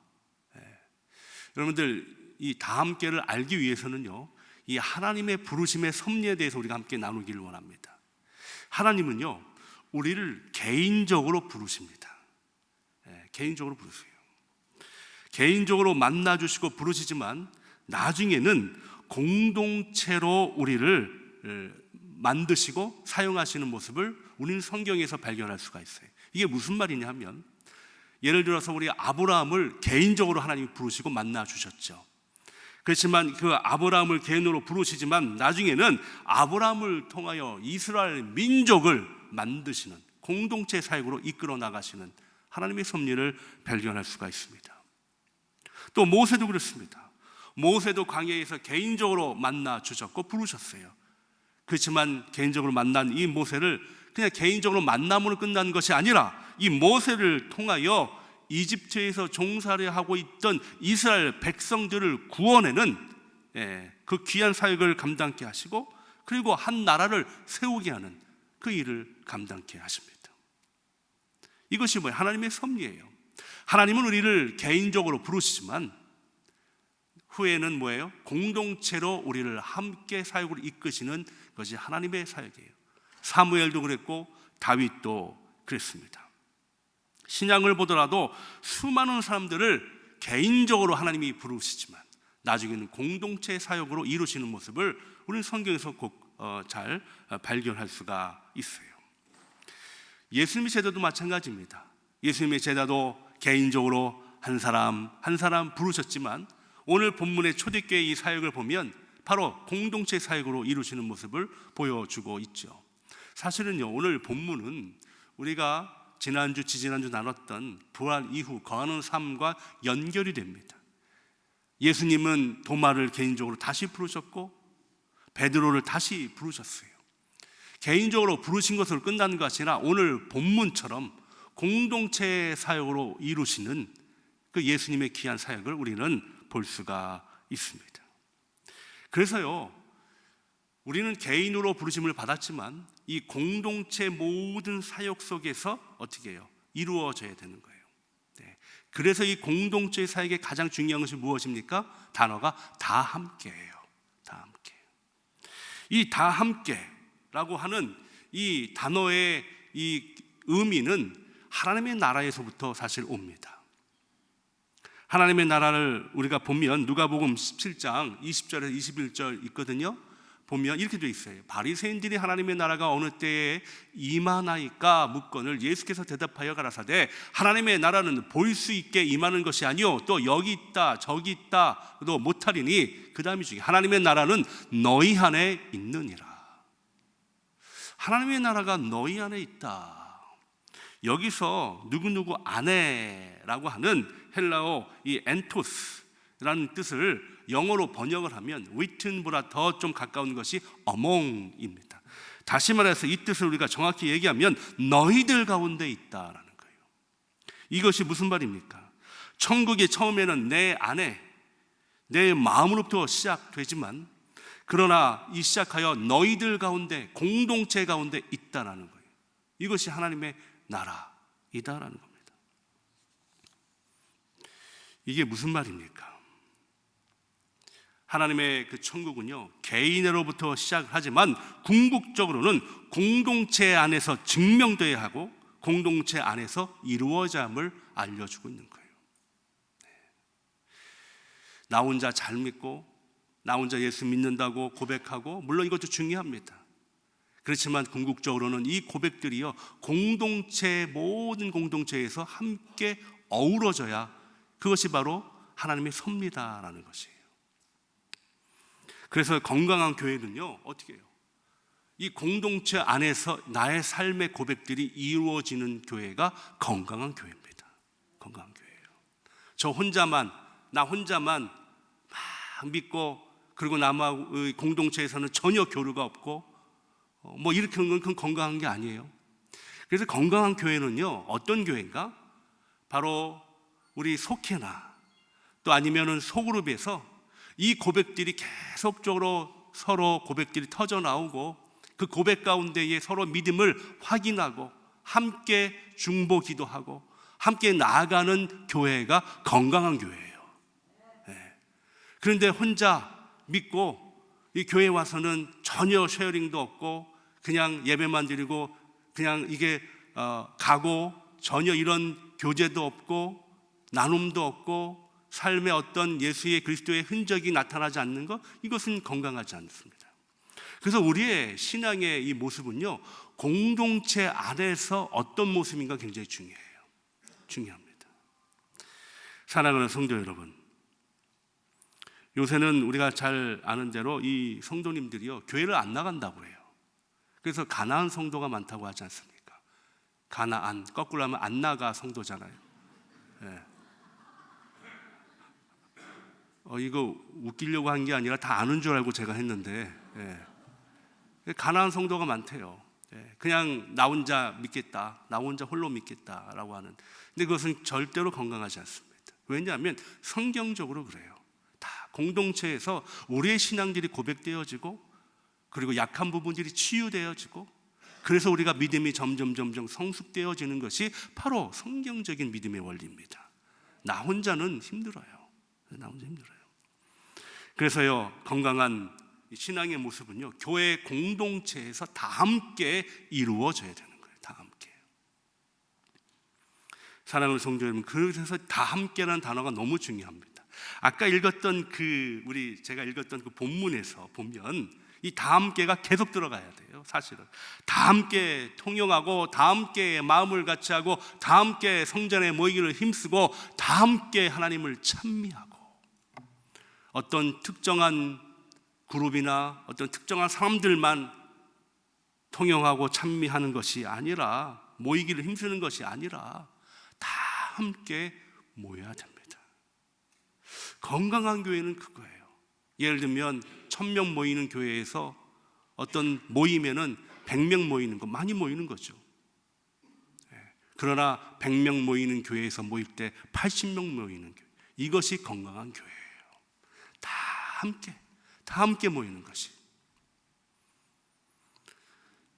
여러분들 이 다 함께를 알기 위해서는요, 이 하나님의 부르심의 섭리에 대해서 우리가 함께 나누기를 원합니다. 하나님은요, 우리를 개인적으로 부르십니다. 개인적으로 부르세요. 개인적으로 만나주시고 부르시지만 나중에는 공동체로 우리를 만드시고 사용하시는 모습을 우리는 성경에서 발견할 수가 있어요. 이게 무슨 말이냐 하면, 예를 들어서 우리 아브라함을 개인적으로 하나님이 부르시고 만나주셨죠. 그렇지만 그 아브라함을 개인으로 부르시지만 나중에는 아브라함을 통하여 이스라엘 민족을 만드시는, 공동체 사역으로 이끌어 나가시는 하나님의 섭리를 발견할 수가 있습니다. 또 모세도 그렇습니다. 모세도 광야에서 개인적으로 만나 주셨고 부르셨어요. 그렇지만 개인적으로 만난 이 모세를 그냥 개인적으로 만남으로 끝난 것이 아니라 이 모세를 통하여 이집트에서 종살이 하고 있던 이스라엘 백성들을 구원해는 그 귀한 사역을 감당케 하시고, 그리고 한 나라를 세우게 하는 그 일을 감당케 하십니다. 이것이 뭐예요? 하나님의 섭리예요. 하나님은 우리를 개인적으로 부르시지만 후에는 뭐예요? 공동체로 우리를 함께 사역으로 이끄시는 것이 하나님의 사역이에요. 사무엘도 그랬고 다윗도 그랬습니다. 신약을 보더라도 수많은 사람들을 개인적으로 하나님이 부르시지만 나중에는 공동체 사역으로 이루시는 모습을 우리는 성경에서 꼭 잘 발견할 수가 있어요. 예수님의 제자도 마찬가지입니다. 예수님의 제자도 개인적으로 한 사람 한 사람 부르셨지만 오늘 본문의 초대교회 이 사역을 보면 바로 공동체 사역으로 이루시는 모습을 보여주고 있죠. 사실은요, 오늘 본문은 우리가 지난주, 지지난주 나눴던 부활 이후 거하는 삶과 연결이 됩니다. 예수님은 도마를 개인적으로 다시 부르셨고 베드로를 다시 부르셨어요. 개인적으로 부르신 것으로 끝나는 것이 아니라 오늘 본문처럼 공동체 사역으로 이루시는 그 예수님의 귀한 사역을 우리는 볼 수가 있습니다. 그래서요, 우리는 개인으로 부르심을 받았지만 이 공동체 모든 사역 속에서 어떻게 해요? 이루어져야 되는 거예요. 네. 그래서 이 공동체 사역의 가장 중요한 것이 무엇입니까? 단어가 다 함께예요. 다 함께. 이 다 함께라고 하는 이 단어의 이 의미는 하나님의 나라에서부터 사실 옵니다. 하나님의 나라를 우리가 보면 누가복음 17장 20절에서 21절 있거든요. 보면 이렇게 되어 있어요. 바리새인들이 하나님의 나라가 어느 때에 임하나이까 묻거늘 예수께서 대답하여 가라사대 하나님의 나라는 볼 수 있게 임하는 것이 아니요 또 여기 있다 저기 있다 또 못하리니 그 다음이 중에 하나님의 나라는 너희 안에 있느니라. 하나님의 나라가 너희 안에 있다. 여기서 누구누구 안에라고 하는 헬라어 이 엔토스라는 뜻을 영어로 번역을 하면 within보다 더 좀 가까운 것이 among입니다. 다시 말해서 이 뜻을 우리가 정확히 얘기하면 너희들 가운데 있다라는 거예요. 이것이 무슨 말입니까? 천국이 처음에는 내 안에 내 마음으로부터 시작되지만 그러나 이 시작하여 너희들 가운데 공동체 가운데 있다라는 거예요. 이것이 하나님의 나라이다라는 겁니다. 이게 무슨 말입니까? 하나님의 그 천국은요, 개인으로부터 시작하지만 궁극적으로는 공동체 안에서 증명되어야 하고 공동체 안에서 이루어져야 함을 알려주고 있는 거예요. 나 혼자 잘 믿고 나 혼자 예수 믿는다고 고백하고 물론 이것도 중요합니다. 그렇지만 궁극적으로는 이 고백들이요, 공동체 모든 공동체에서 함께 어우러져야 그것이 바로 하나님의 섭리다라는 것이에요. 그래서 건강한 교회는요, 어떻게 해요? 이 공동체 안에서 나의 삶의 고백들이 이루어지는 교회가 건강한 교회입니다. 건강한 교회예요. 나 혼자만 막 믿고 그리고 남의 공동체에서는 전혀 교류가 없고 뭐 이렇게 하는 건 그건 건강한 게 아니에요. 그래서 건강한 교회는요, 어떤 교회인가? 바로 우리 속회나 또 아니면은 소그룹에서 이 고백들이 계속적으로 서로 고백들이 터져 나오고 그 고백 가운데에 서로 믿음을 확인하고 함께 중보 기도하고 함께 나아가는 교회가 건강한 교회예요. 네. 그런데 혼자 믿고 이 교회 와서는 전혀 쉐어링도 없고 그냥 예배만 드리고 그냥 이게 가고 전혀 이런 교제도 없고 나눔도 없고 삶에 어떤 예수의 그리스도의 흔적이 나타나지 않는 것, 이것은 건강하지 않습니다. 그래서 우리의 신앙의 이 모습은요, 공동체 안에서 어떤 모습인가 굉장히 중요합니다. 사랑하는 성도 여러분, 요새는 우리가 잘 아는 대로 이 성도님들이요, 교회를 안 나간다고 해요. 그래서 가나안 성도가 많다고 하지 않습니까? 가나안, 거꾸로 하면 안 나가 성도잖아요. 네. 이거 웃기려고 한 게 아니라 다 아는 줄 알고 제가 했는데, 가나안 성도가 많대요. 그냥 나 혼자 믿겠다, 나 혼자 홀로 믿겠다라고 하는. 근데 그것은 절대로 건강하지 않습니다. 왜냐하면 성경적으로 그래요. 다 공동체에서 우리의 신앙들이 고백되어지고, 그리고 약한 부분들이 치유되어지고, 그래서 우리가 믿음이 점점 성숙되어지는 것이 바로 성경적인 믿음의 원리입니다. 나 혼자는 힘들어요. 그래서요, 건강한 신앙의 모습은요, 교회 공동체에서 다 함께 이루어져야 되는 거예요. 다 함께. 사랑하는 성도 여러분, 그래서 다 함께라는 단어가 너무 중요합니다. 아까 읽었던 제가 읽었던 그 본문에서 보면 이 다 함께가 계속 들어가야 돼요. 사실은 다 함께 통용하고, 다 함께 마음을 같이 하고, 다 함께 성전에 모이기를 힘쓰고, 다 함께 하나님을 찬미하고, 어떤 특정한 그룹이나 어떤 특정한 사람들만 통용하고 찬미하는 것이 아니라, 모이기를 힘쓰는 것이 아니라 다 함께 모여야 됩니다. 건강한 교회는 그거예요. 예를 들면 1000명 모이는 교회에서 어떤 모이면은 100명 모이는 거, 많이 모이는 거죠. 그러나 100명 모이는 교회에서 모일 때 80명 모이는 교회, 이것이 건강한 교회예요. 다 함께 모이는 것이.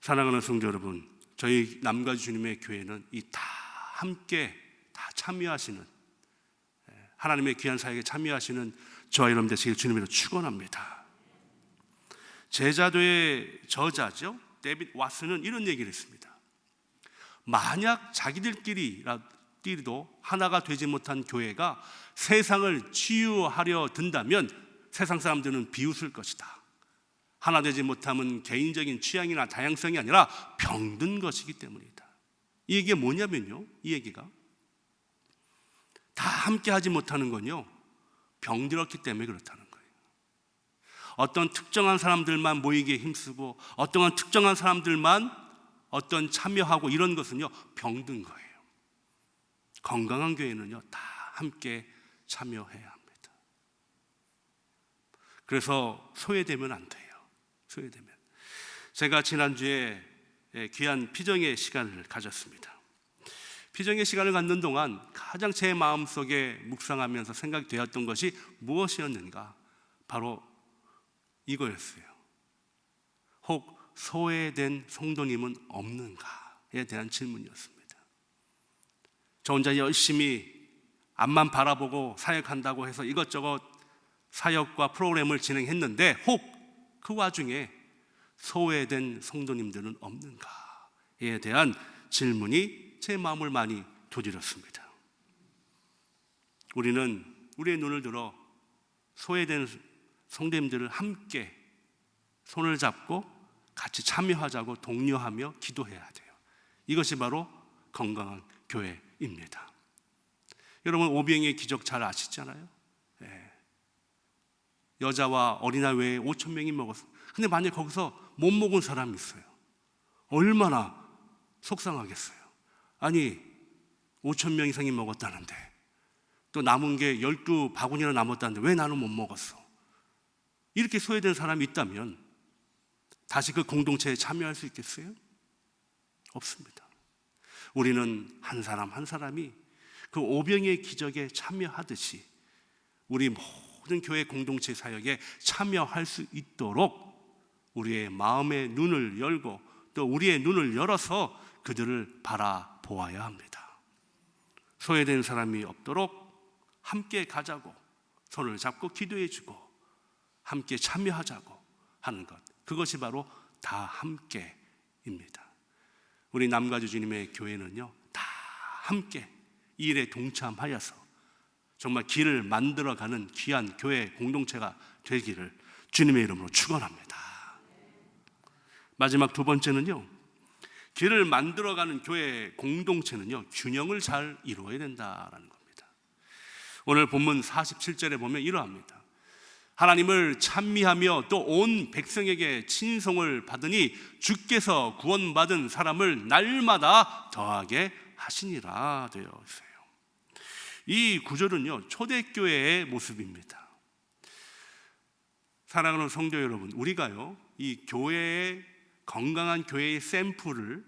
사랑하는 성도 여러분, 저희 남가주 주님의 교회는 이 다 함께 다 참여하시는, 하나님의 귀한 사역에 참여하시는 저와 여러분 되시길 주님으로 축원합니다. 제자도의 저자죠, 데빗 왓슨은 이런 얘기를 했습니다. 만약 자기들끼리도 하나가 되지 못한 교회가 세상을 치유하려 든다면 세상 사람들은 비웃을 것이다. 하나 되지 못함은 개인적인 취향이나 다양성이 아니라 병든 것이기 때문이다. 이 얘기가 뭐냐면요, 이 얘기가 다 함께 하지 못하는 건요, 병들었기 때문에 그렇다는 거예요. 어떤 특정한 사람들만 모이기에 힘쓰고, 어떤 특정한 사람들만 어떤 참여하고, 이런 것은요, 병든 거예요. 건강한 교회는요, 다 함께 참여해야 합니다. 그래서 소외되면 안 돼요. 소외되면. 제가 지난주에 귀한 피정의 시간을 가졌습니다. 피정의 시간을 갖는 동안 가장 제 마음속에 묵상하면서 생각이 되었던 것이 무엇이었는가? 바로 이거였어요. 혹 소외된 성도님은 없는가에 대한 질문이었습니다. 저 혼자 열심히 앞만 바라보고 사역한다고 해서 이것저것 사역과 프로그램을 진행했는데 혹 그 와중에 소외된 성도님들은 없는가에 대한 질문이 제 마음을 많이 두드렸습니다. 우리는 우리의 눈을 들어 소외된 성도님들을 함께 손을 잡고 같이 참여하자고 독려하며 기도해야 돼요. 이것이 바로 건강한 교회입니다. 여러분, 오병이의 기적 잘 아시잖아요. 여자와 어린아이 외에 5,000명이 먹었어요. 근데 만약에 거기서 못 먹은 사람이 있어요. 얼마나 속상하겠어요. 아니, 5,000명 이상이 먹었다는데, 또 남은 게 12바구니나 남았다는데 왜 나는 못 먹었어? 이렇게 소외된 사람이 있다면 다시 그 공동체에 참여할 수 있겠어요? 없습니다. 우리는 한 사람 한 사람이 그 오병이의 기적에 참여하듯이 우리 모든 교회 공동체 사역에 참여할 수 있도록 우리의 마음의 눈을 열고 또 우리의 눈을 열어서 그들을 바라보아야 합니다. 소외된 사람이 없도록 함께 가자고, 손을 잡고 기도해주고 함께 참여하자고 하는 것, 그것이 바로 다 함께입니다. 우리 남가주 주님의 교회는요, 다 함께 이 일에 동참하여서 정말 길을 만들어가는 귀한 교회 공동체가 되기를 주님의 이름으로 축원합니다. 마지막 두 번째는요, 길을 만들어가는 교회 공동체는요, 균형을 잘 이루어야 된다라는 겁니다. 오늘 본문 47절에 보면 이러합니다. 하나님을 찬미하며 또 온 백성에게 친송을 받으니 주께서 구원받은 사람을 날마다 더하게 하시니라 되어 있어요. 이 구절은요, 초대교회의 모습입니다. 사랑하는 성도 여러분, 우리가요, 이 교회의 건강한 교회의 샘플을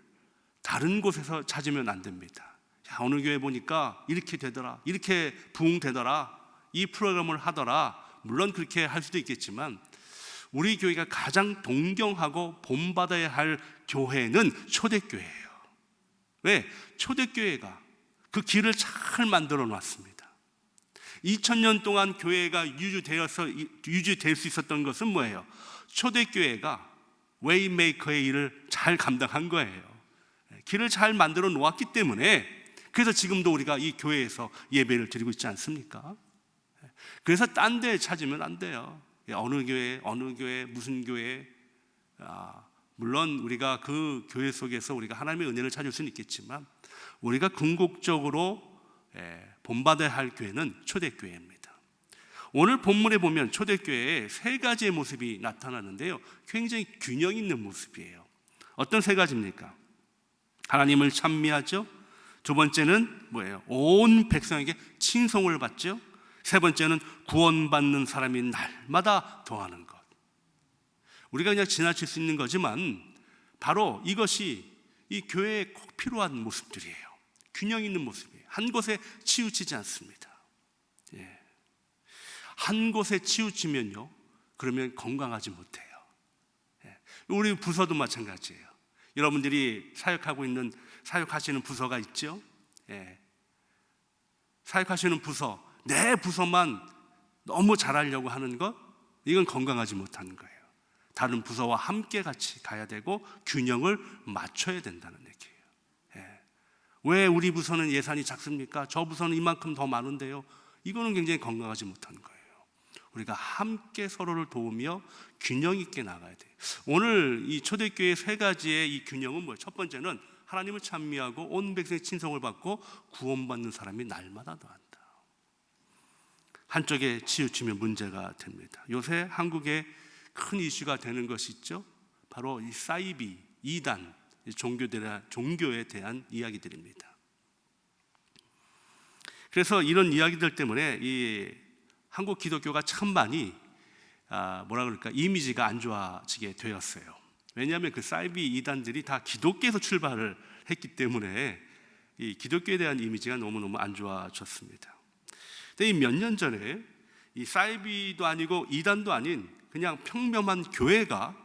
다른 곳에서 찾으면 안 됩니다. 야, 어느 교회 보니까 이렇게 되더라, 이렇게 부흥되더라, 이 프로그램을 하더라. 물론 그렇게 할 수도 있겠지만 우리 교회가 가장 동경하고 본받아야 할 교회는 초대교회예요. 왜? 초대교회가 그 길을 잘 만들어 놨습니다. 2000년 동안 교회가 유지될 수 있었던 것은 뭐예요? 초대교회가 웨이메이커의 일을 잘 감당한 거예요. 길을 잘 만들어 놓았기 때문에, 그래서 지금도 우리가 이 교회에서 예배를 드리고 있지 않습니까? 그래서 딴 데 찾으면 안 돼요. 어느 교회, 무슨 교회. 물론 우리가 그 교회 속에서 우리가 하나님의 은혜를 찾을 수는 있겠지만 우리가 궁극적으로 본받아야 할 교회는 초대교회입니다. 오늘 본문에 보면 초대교회에 세 가지의 모습이 나타나는데요, 굉장히 균형 있는 모습이에요. 어떤 세 가지입니까? 하나님을 찬미하죠. 두 번째는 뭐예요? 온 백성에게 칭송을 받죠. 세 번째는 구원받는 사람이 날마다 더하는 것. 우리가 그냥 지나칠 수 있는 거지만 바로 이것이 이 교회에 꼭 필요한 모습들이에요. 균형 있는 모습이에요. 한 곳에 치우치지 않습니다. 한 곳에 치우치면요, 그러면 건강하지 못해요. 우리 부서도 마찬가지예요. 여러분들이 사역하시는 부서가 있죠. 사역하시는 부서, 내 부서만 너무 잘하려고 하는 것, 이건 건강하지 못하는 거예요. 다른 부서와 함께 같이 가야 되고 균형을 맞춰야 된다는 얘기예요. 왜 우리 부서는 예산이 작습니까? 저 부서는 이만큼 더 많은데요. 이거는 굉장히 건강하지 못한 거예요. 우리가 함께 서로를 도우며 균형 있게 나가야 돼요. 오늘 이 초대교회 세 가지의 이 균형은 뭐예요? 첫 번째는 하나님을 찬미하고 온 백성의 친송을 받고 구원받는 사람이 날마다 더한다. 한쪽에 치우치면 문제가 됩니다. 요새 한국에 큰 이슈가 되는 것이 있죠. 바로 이 사이비, 이단, 종교에 대한 이야기들입니다. 그래서 이런 이야기들 때문에 이 한국 기독교가 참 많이 이미지가 안 좋아지게 되었어요. 왜냐하면 그 사이비 이단들이 다 기독교에서 출발을 했기 때문에 이 기독교에 대한 이미지가 너무너무 안 좋아졌습니다. 근데 몇 년 전에 이 사이비도 아니고 이단도 아닌 그냥 평범한 교회가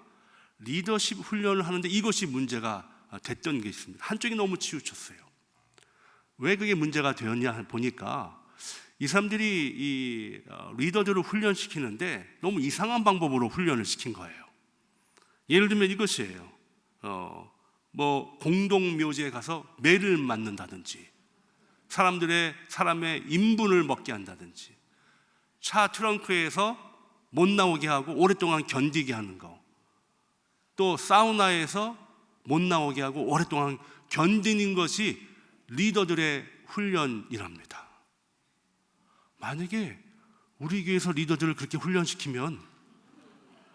리더십 훈련을 하는데 이것이 문제가 됐던 게 있습니다. 한쪽이 너무 치우쳤어요. 왜 그게 문제가 되었냐 보니까 이 사람들이 이 리더들을 훈련시키는데 너무 이상한 방법으로 훈련을 시킨 거예요. 예를 들면 이것이에요. 공동묘지에 가서 매를 맞는다든지, 사람의 인분을 먹게 한다든지, 차 트렁크에서 못 나오게 하고 오랫동안 견디게 하는 거, 또 사우나에서 못 나오게 하고 오랫동안 견디는 것이 리더들의 훈련이랍니다. 만약에 우리 교회에서 리더들을 그렇게 훈련시키면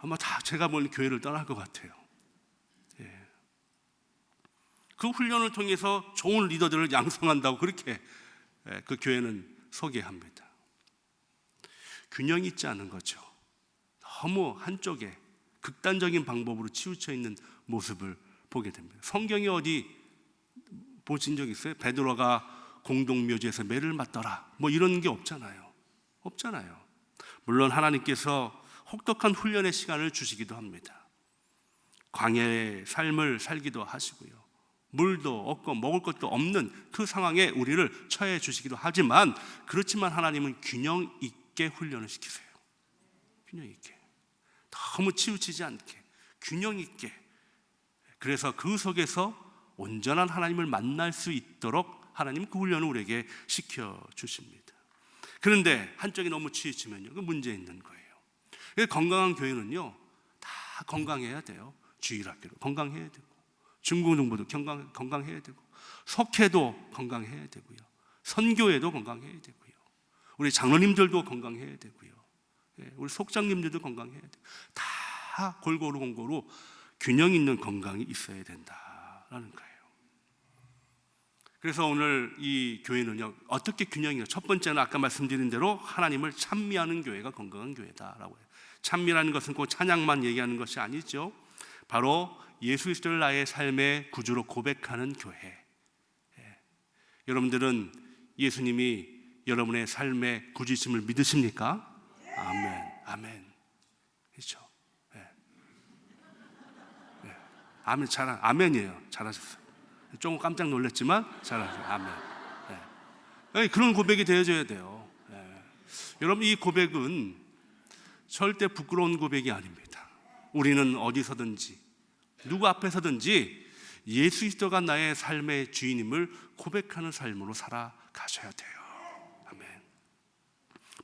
아마 다 제가 보는 교회를 떠날 것 같아요. 그 훈련을 통해서 좋은 리더들을 양성한다고 그렇게 그 교회는 소개합니다. 균형이 있지 않은 거죠. 너무 한쪽에 극단적인 방법으로 치우쳐 있는 모습을 보게 됩니다. 성경에 어디 보신 적 있어요? 베드로가 공동묘지에서 매를 맞더라, 이런 게 없잖아요. 물론 하나님께서 혹독한 훈련의 시간을 주시기도 합니다. 광야의 삶을 살기도 하시고요, 물도 없고 먹을 것도 없는 그 상황에 우리를 처해 주시기도 하지만, 그렇지만 하나님은 균형 있게 훈련을 시키세요. 균형 있게, 너무 치우치지 않게 균형 있게. 그래서 그 속에서 온전한 하나님을 만날 수 있도록 하나님 그 훈련을 우리에게 시켜주십니다. 그런데 한쪽이 너무 치우치면요, 그 문제 있는 거예요. 건강한 교회는요, 다 건강해야 돼요. 주일학교도 건강해야 되고, 중고등부도 건강해야 되고, 석회도 건강해야 되고요, 선교회도 건강해야 되고요, 우리 장로님들도 건강해야 되고요, 우리 속장님들도 건강해야 되고, 다 골고루 균형 있는 건강이 있어야 된다라는 거예요. 그래서 오늘 이 교회는요, 어떻게 균형이요? 첫 번째는 아까 말씀드린 대로 하나님을 찬미하는 교회가 건강한 교회다라고 해요. 찬미라는 것은 꼭 찬양만 얘기하는 것이 아니죠. 바로 예수 그리스도를 나의 삶의 구주로 고백하는 교회. 여러분들은 예수님이 여러분의 삶의 구주이심을 믿으십니까? 아멘. 그렇죠? 아멘. 아멘이에요. 잘하셨어요. 조금 깜짝 놀랐지만 잘하세요. 아멘. 그런 고백이 되어져야 돼요. 여러분, 이 고백은 절대 부끄러운 고백이 아닙니다. 우리는 어디서든지 누구 앞에서든지 예수 그리스도가 나의 삶의 주인임을 고백하는 삶으로 살아가셔야 돼요. 아멘.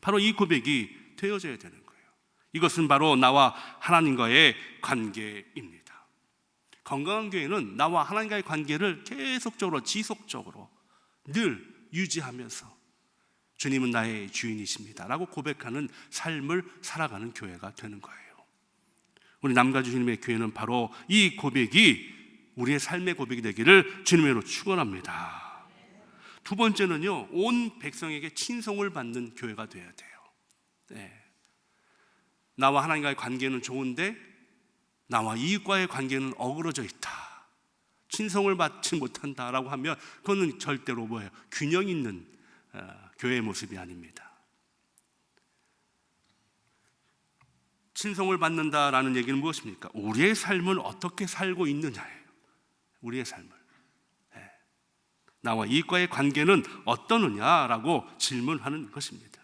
바로 이 고백이 되어져야 되는 거예요. 이것은 바로 나와 하나님과의 관계입니다. 건강한 교회는 나와 하나님과의 관계를 계속적으로 지속적으로 늘 유지하면서 주님은 나의 주인이십니다 라고 고백하는 삶을 살아가는 교회가 되는 거예요. 우리 남가주 주님의 교회는 바로 이 고백이 우리의 삶의 고백이 되기를 주님으로 축원합니다. 두 번째는요, 온 백성에게 친송을 받는 교회가 되어야 돼요. 네. 나와 하나님과의 관계는 좋은데 나와 이웃과의 관계는 어그러져 있다, 친송을 받지 못한다라고 하면 그거는 절대로 뭐예요? 균형 있는 교회의 모습이 아닙니다. 친송을 받는다라는 얘기는 무엇입니까? 우리의 삶을 어떻게 살고 있느냐예요. 우리의 삶을. 나와 이익과의 관계는 어떠느냐라고 질문하는 것입니다.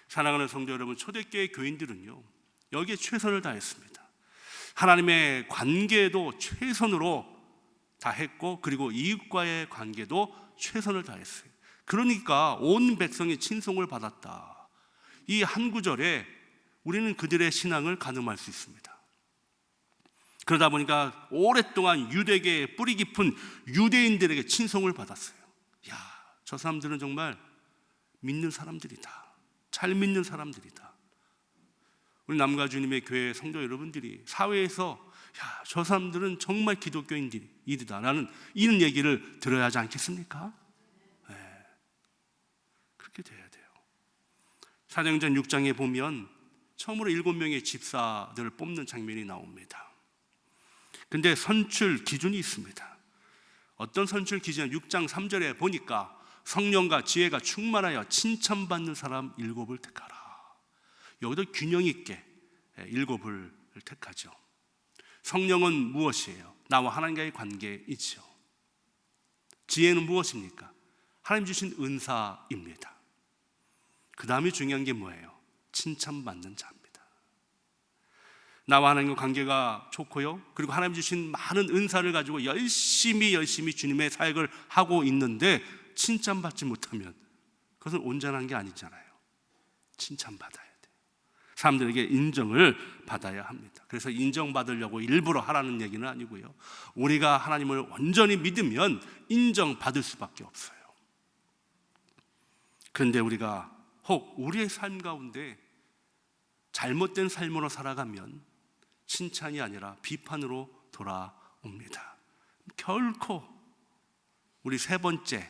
사랑하는 성도 여러분, 초대교회 교인들은요, 여기에 최선을 다했습니다. 하나님의 관계도 최선으로 다했고, 그리고 이웃과의 관계도 최선을 다했어요. 그러니까 온 백성이 친송을 받았다. 이 한 구절에 우리는 그들의 신앙을 가늠할 수 있습니다. 그러다 보니까 오랫동안 유대계의 뿌리 깊은 유대인들에게 친송을 받았어요. 야, 저 사람들은 정말 믿는 사람들이다, 잘 믿는 사람들이다. 우리 남가 주님의 교회 성도 여러분들이 사회에서 야, 저 사람들은 정말 기독교인들이다 라는 이런 얘기를 들어야 하지 않겠습니까? 네, 그렇게 돼야 돼요. 사도행전 6장에 보면 처음으로 7명의 집사들을 뽑는 장면이 나옵니다. 근데 선출 기준이 있습니다. 어떤 선출 기준은 6장 3절에 보니까 성령과 지혜가 충만하여 칭찬받는 사람 7을 택하라. 여기도 균형 있게 7을 택하죠. 성령은 무엇이에요? 나와 하나님과의 관계이죠. 지혜는 무엇입니까? 하나님 주신 은사입니다. 그 다음에 중요한 게 뭐예요? 칭찬받는 자입니다. 나와 하나님과 관계가 좋고요, 그리고 하나님 주신 많은 은사를 가지고 열심히 주님의 사역을 하고 있는데 칭찬받지 못하면 그것은 온전한 게 아니잖아요. 칭찬받아야 돼요. 사람들에게 인정을 받아야 합니다. 그래서 인정받으려고 일부러 하라는 얘기는 아니고요, 우리가 하나님을 온전히 믿으면 인정받을 수밖에 없어요. 그런데 우리가 혹 우리의 삶 가운데 잘못된 삶으로 살아가면 칭찬이 아니라 비판으로 돌아옵니다. 결코 우리 세 번째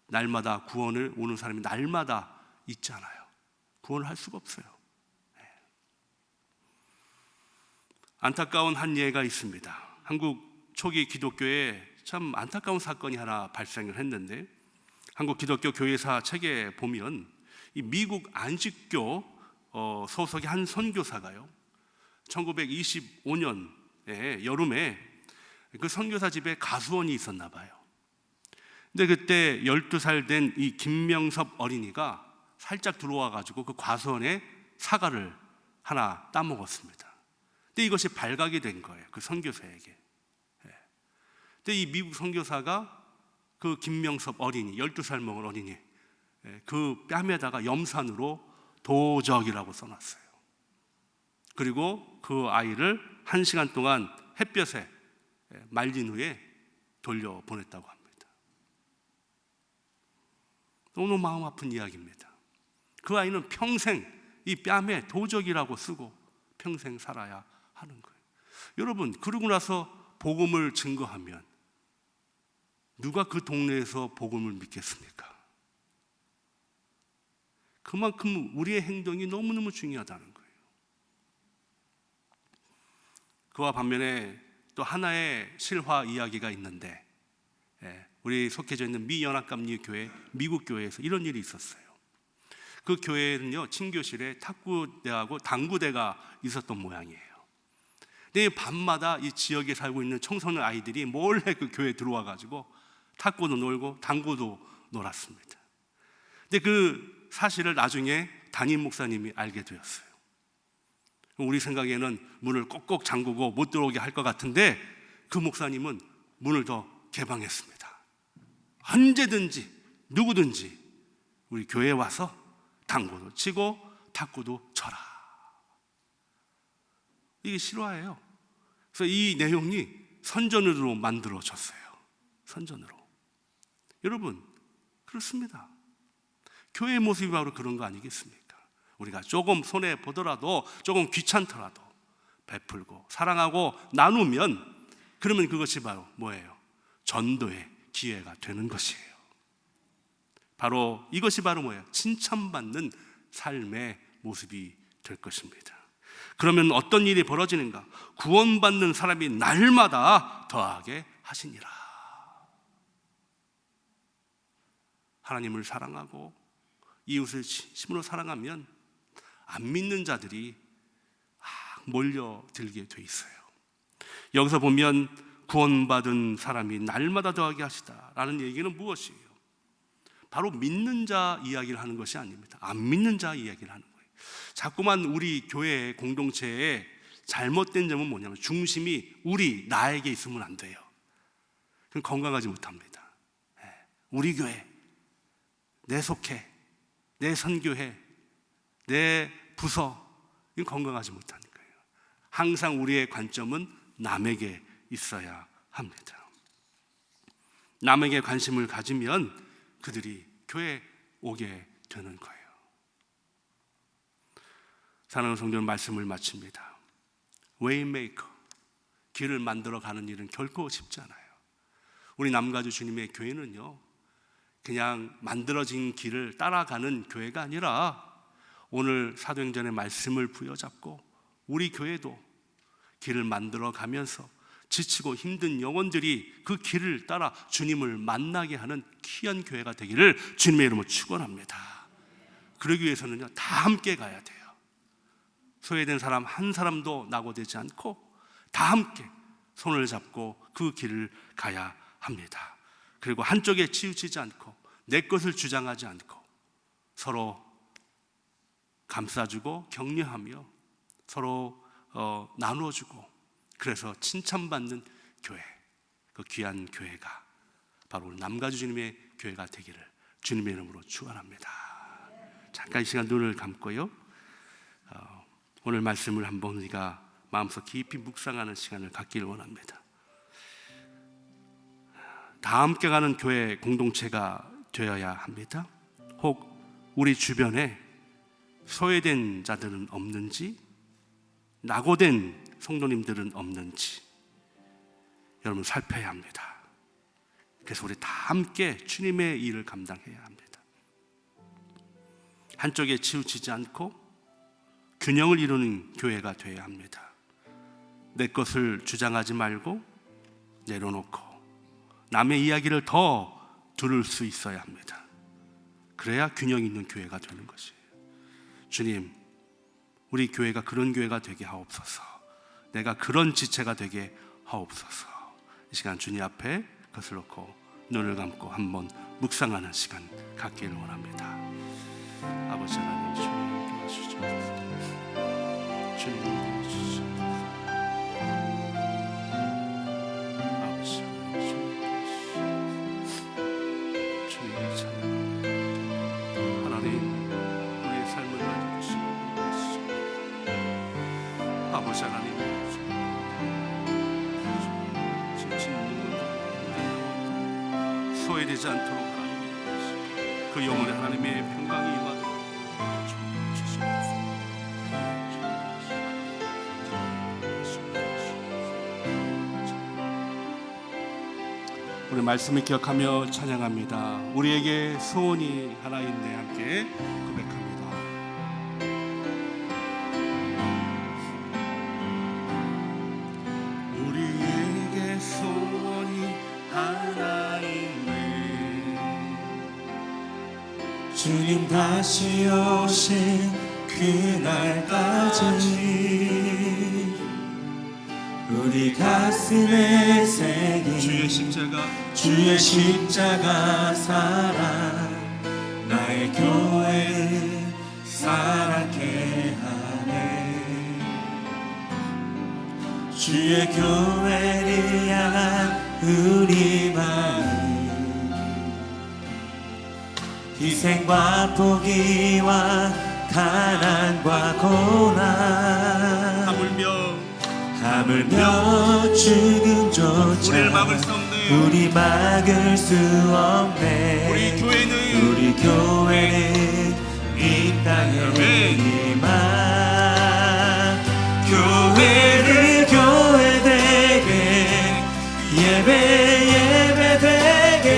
날마다 구원을 오는 사람이 날마다 있잖아요. 구원을 할 수가 없어요. 안타까운 한 예가 있습니다. 한국 초기 기독교에 참 안타까운 사건이 하나 발생을 했는데, 한국 기독교 교회사 책에 보면 이 미국 안식교 소속의 한 선교사가요, 1925년 여름에 그 선교사 집에 가수원이 있었나 봐요. 근데 그때 12살 된 이 김명섭 어린이가 살짝 들어와 가지고 그 가수원에 사과를 하나 따먹었습니다. 근데 이것이 발각이 된 거예요, 그 선교사에게. 근데 이 미국 선교사가 그 김명섭 어린이, 12살 먹은 어린이, 그 뺨에다가 염산으로 도적이라고 써놨어요. 그리고 그 아이를 1시간 동안 햇볕에 말린 후에 돌려보냈다고 합니다. 너무 마음 아픈 이야기입니다. 그 아이는 평생 이 뺨에 도적이라고 쓰고 평생 살아야 하는 거예요. 여러분, 그러고 나서 복음을 증거하면 누가 그 동네에서 복음을 믿겠습니까? 그만큼 우리의 행동이 너무너무 중요하다는 거예요. 그와 반면에 또 하나의 실화 이야기가 있는데, 우리 속해져 있는 미연합감리교회 미국 교회에서 이런 일이 있었어요. 그 교회는요, 친교실에 탁구대하고 당구대가 있었던 모양이에요. 근데 밤마다 이 지역에 살고 있는 청소년 아이들이 몰래 그 교회에 들어와 가지고 탁구도 놀고 당구도 놀았습니다. 근데 그 사실을 나중에 담임 목사님이 알게 되었어요. 우리 생각에는 문을 꼭꼭 잠그고 못 들어오게 할 것 같은데 그 목사님은 문을 더 개방했습니다. 언제든지 누구든지 우리 교회에 와서 당구도 치고 탁구도 쳐라. 이게 실화예요. 그래서 이 내용이 선전으로 만들어졌어요. 선전으로. 여러분, 그렇습니다. 교회의 모습이 바로 그런 거 아니겠습니까? 우리가 조금 손해 보더라도, 조금 귀찮더라도 베풀고 사랑하고 나누면, 그러면 그것이 바로 뭐예요? 전도의 기회가 되는 것이에요. 바로 이것이 바로 뭐예요? 칭찬받는 삶의 모습이 될 것입니다. 그러면 어떤 일이 벌어지는가? 구원받는 사람이 날마다 더하게 하시니라. 하나님을 사랑하고 이웃을 진심으로 사랑하면 안 믿는 자들이 몰려들게 돼 있어요. 여기서 보면 구원받은 사람이 날마다 더하게 하시다라는 얘기는 무엇이에요? 바로 믿는 자 이야기를 하는 것이 아닙니다. 안 믿는 자 이야기를 하는 거예요. 자꾸만 우리 교회 공동체의 잘못된 점은 뭐냐면 중심이 나에게 있으면 안 돼요. 그럼 건강하지 못합니다. 우리 교회, 내 속해, 내 선교회, 내 부서, 이건 건강하지 못하는 거예요. 항상 우리의 관점은 남에게 있어야 합니다. 남에게 관심을 가지면 그들이 교회에 오게 되는 거예요. 사랑하는 성도는 말씀을 마칩니다. 웨이메이커, 길을 만들어가는 일은 결코 쉽지 않아요. 우리 남가주 주님의 교회는요, 그냥 만들어진 길을 따라가는 교회가 아니라 오늘 사도행전의 말씀을 부여잡고 우리 교회도 길을 만들어가면서 지치고 힘든 영혼들이 그 길을 따라 주님을 만나게 하는 귀한 교회가 되기를 주님의 이름으로 축원합니다. 그러기 위해서는요, 다 함께 가야 돼요. 소외된 사람 한 사람도 낙오되지 않고 다 함께 손을 잡고 그 길을 가야 합니다. 그리고 한쪽에 치우치지 않고 내 것을 주장하지 않고 서로 감싸주고 격려하며 서로 나누어주고, 그래서 칭찬받는 교회, 그 귀한 교회가 바로 우리 남가주 주님의 교회가 되기를 주님의 이름으로 축원합니다. 잠깐 이 시간 눈을 감고요, 오늘 말씀을 한번 우리가 마음속 깊이 묵상하는 시간을 갖기를 원합니다. 다 함께 가는 교회 공동체가 되어야 합니다. 혹 우리 주변에 소외된 자들은 없는지, 낙오된 성도님들은 없는지 여러분 살펴야 합니다. 그래서 우리 다 함께 주님의 일을 감당해야 합니다. 한쪽에 치우치지 않고 균형을 이루는 교회가 되어야 합니다. 내 것을 주장하지 말고 내려놓고 남의 이야기를 더 들을 수 있어야 합니다. 그래야 균형 있는 교회가 되는 것이에요. 주님, 우리 교회가 그런 교회가 되게 하옵소서. 내가 그런 지체가 되게 하옵소서. 이 시간 주님 앞에 것을 놓고 눈을 감고 한번 묵상하는 시간 갖기를 원합니다. 아버지 하나님, 주님 도와주시옵소서. 주님 도와주시옵소서. 아버지 하나님, 주님 찬양합니다. 하나님, 우리의 삶을 가지고 아버지 하나님, 지친 영혼 소외되지 않도록 하나님, 그 영혼에 하나님의 평강이 임하도록 주시옵소서. 우리 말씀을 기억하며 찬양합니다. 우리에게 소원이 하나 있네, 함께 고백합니다. 우리에게 소원이 하나 있네.
주님 다시 오신 그날까지 우리 가슴에 새긴 주의 십자가 사랑, 나의 교회 사랑케 하네. 주의 교회를 향한 우리 마음 희생과 포기와 가난과 고난 하물며 죽음조차
우리를 막을 수 없네.
우리 막을 수 없네. 우리 교회는 이 땅에 이만 교회를 교회되게 예배되게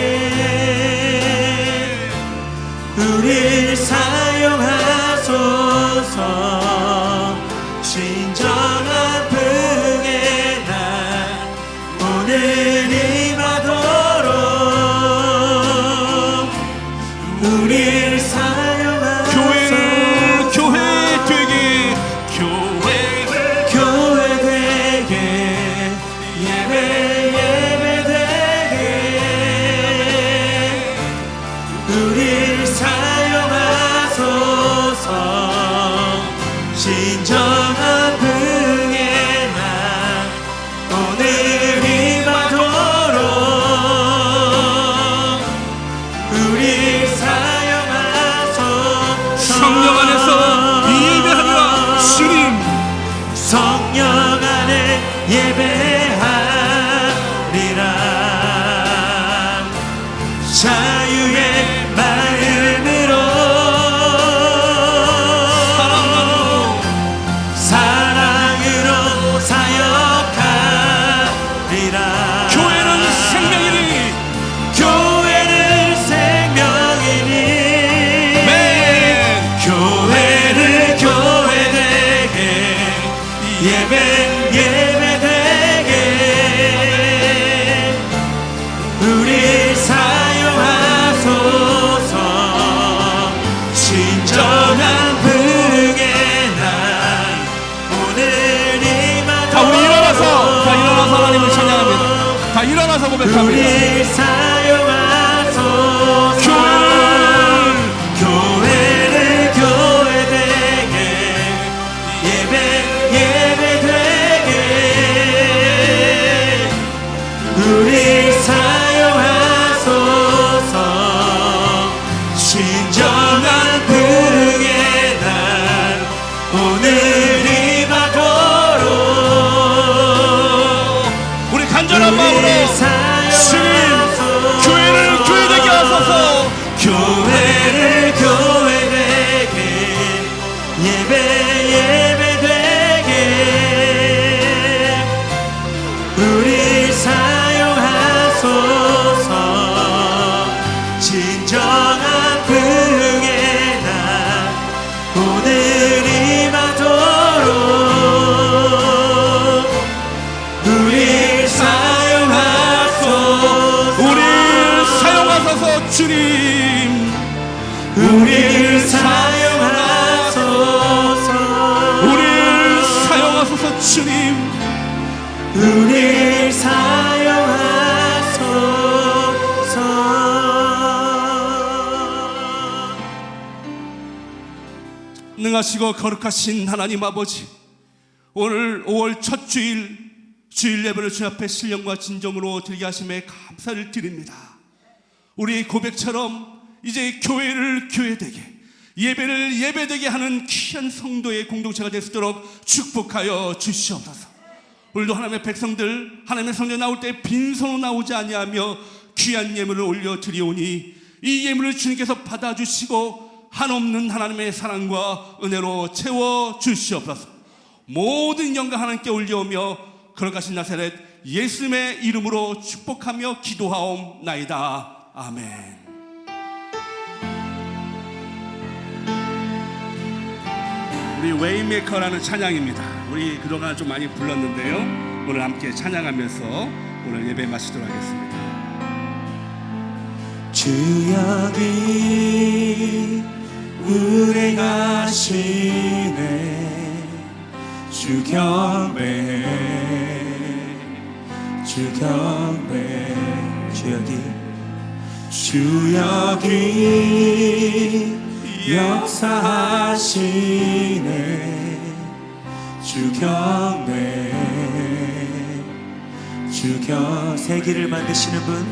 우릴 사용하소서. 진정한 풍의 날 오늘 임하도록 우릴 사용하소서.
교회 되게
예배되게 우릴 사용하소서. 진정한 풍의 날 오늘 임하도록 우릴 사용하소서.
성령 안에서 예배하리라. 주님
성령 안에 예배하리라. 자유의 마음으로 사랑으로 사역하리라.
교회는 생명이니
교회는 생명이니 교회를 교회되게 예배되게 우리 사용하소서. 진정한 풍의 날 오늘 임하도록
다 우리 일어나서 하나님을 찬양합니다. 다 일어나서 고백합니다.
우리 사용하소서. 교회를 교회되게 예배되게 우리 사용하소서. 진정한 풍의 날 오늘 임하도록
우리 간절한 마음으로 주님 교회를 교회되게 하소서.
교회를 교회되게 예배되게 우리 사용하소서. 진정한 풍의 날 오늘 임하도록 우리 사용하소서.
우리 사용하소서. 주님
우릴 사용하소서.
우리 사용하소서. 주님
우릴 사용하소서.
능하시고 거룩하신 하나님 아버지, 오늘 5월 첫 주일 예배를 주 앞에 신령과 진정으로 드리게 하심에 감사를 드립니다. 우리 고백처럼 이제 교회를 교회되게 예배를 예배되게 하는 귀한 성도의 공동체가 될 수 있도록 축복하여 주시옵소서. 오늘도 하나님의 백성들 하나님의 성전에 나올 때 빈손으로 나오지 아니하며 귀한 예물을 올려 드리오니 이 예물을 주님께서 받아주시고 한없는 하나님의 사랑과 은혜로 채워 주시옵소서. 모든 영광 하나님께 올려오며 거룩하신 나사렛 예수님의 이름으로 축복하며 기도하옵나이다. 아멘. 우리 웨이메이커라는 찬양입니다. 우리 그동안 좀 많이 불렀는데요, 오늘 함께 찬양하면서 오늘 예배 마치도록 하겠습니다.
주 여기 운행하시네. 주 경배 주 여기 역사하시네. 주 경배 세계를 만드시는 분,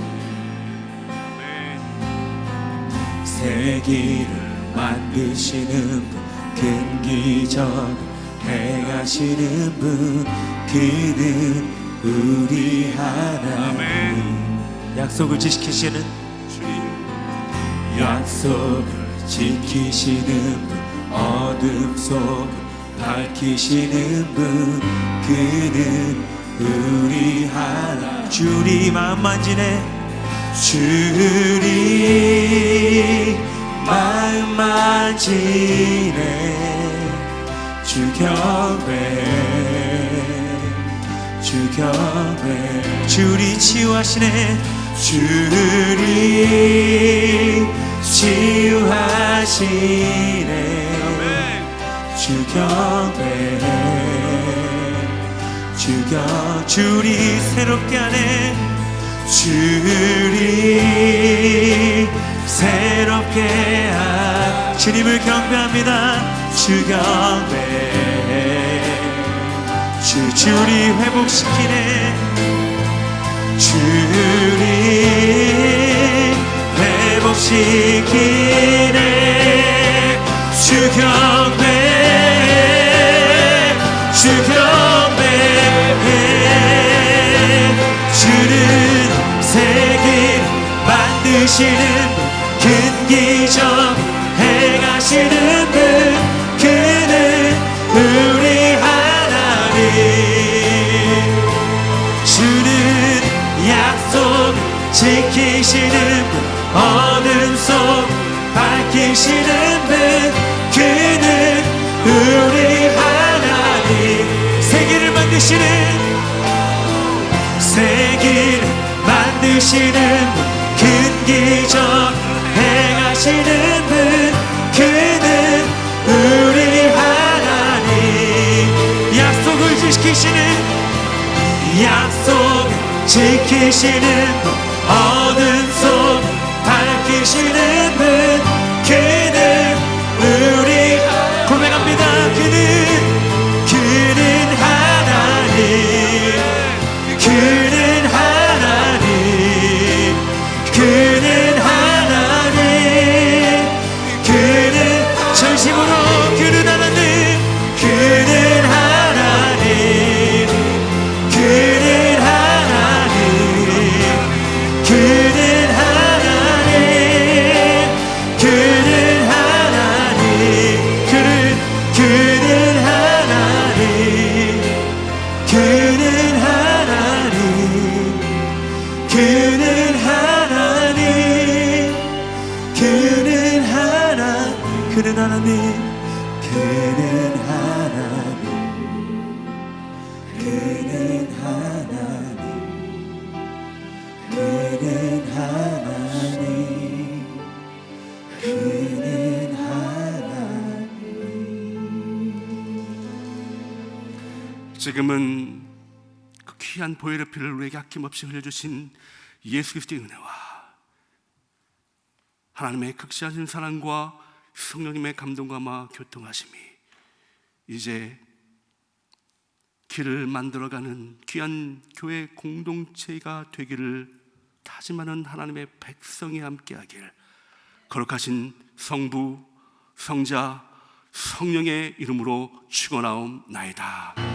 새 길을 만드시는 분, 큰 기적 행하시는 분, 그는 우리 하나님.
약속을 지키시는
주님,
약속을 지키시는 분, 어둠 속 밝히시는 분, 그는 우리 하나님.
주리 마음 만지네.
주리 마음 만지네. 주 경배, 주 경배.
주리 치유하시네.
주리 치유하시네. 주 경배,
주리 새롭게 하네.
주리 새롭게 하.
주님을 경배합니다.
주 경배,
주리 회복시키네.
주리 회복시키네. 주 경배, 주 경배. 주는 새 길 만드시는 분, 큰 기적 행하시는 분, 그는 우리 하나님. 주는 약속 지키시는 분, 어둠 속 밝히시는 분, 그는 우리 하나님. 세계를 만드시는, 세계를 만드시는 분, 큰 기적 행하시는 분, 그는 우리 하나님.
약속을 지키시는,
약속 지키시는 분, 어둠 속 밝히시는 분, 그는 우리 고백합니다. 그는 하나님, 그는 하나님, 그는 하나님, 그는 전심으로 그는 하나님, 그는 하나님, 그는 하나님, 그는 하나님, 그는 하나님, 그는 하나님, 그는 하나님, 그는 하나님, 그는 하나님, 그는 하나님, 그는 하나님, 그는 하나님, 그는 하나님, 그는 하나님.
지금은 그 귀한 보혈의 피를 우리에게 아낌없이 흘려주신 예수 그리스도의 은혜와 하나님의 극시하신 사랑과 성령님의 감동과 아마 교통하심이 이제 길을 만들어가는 귀한 교회 공동체가 되기를 다짐하는 하나님의 백성이 함께하길 거룩하신 성부, 성자, 성령의 이름으로 축원하옵나이다.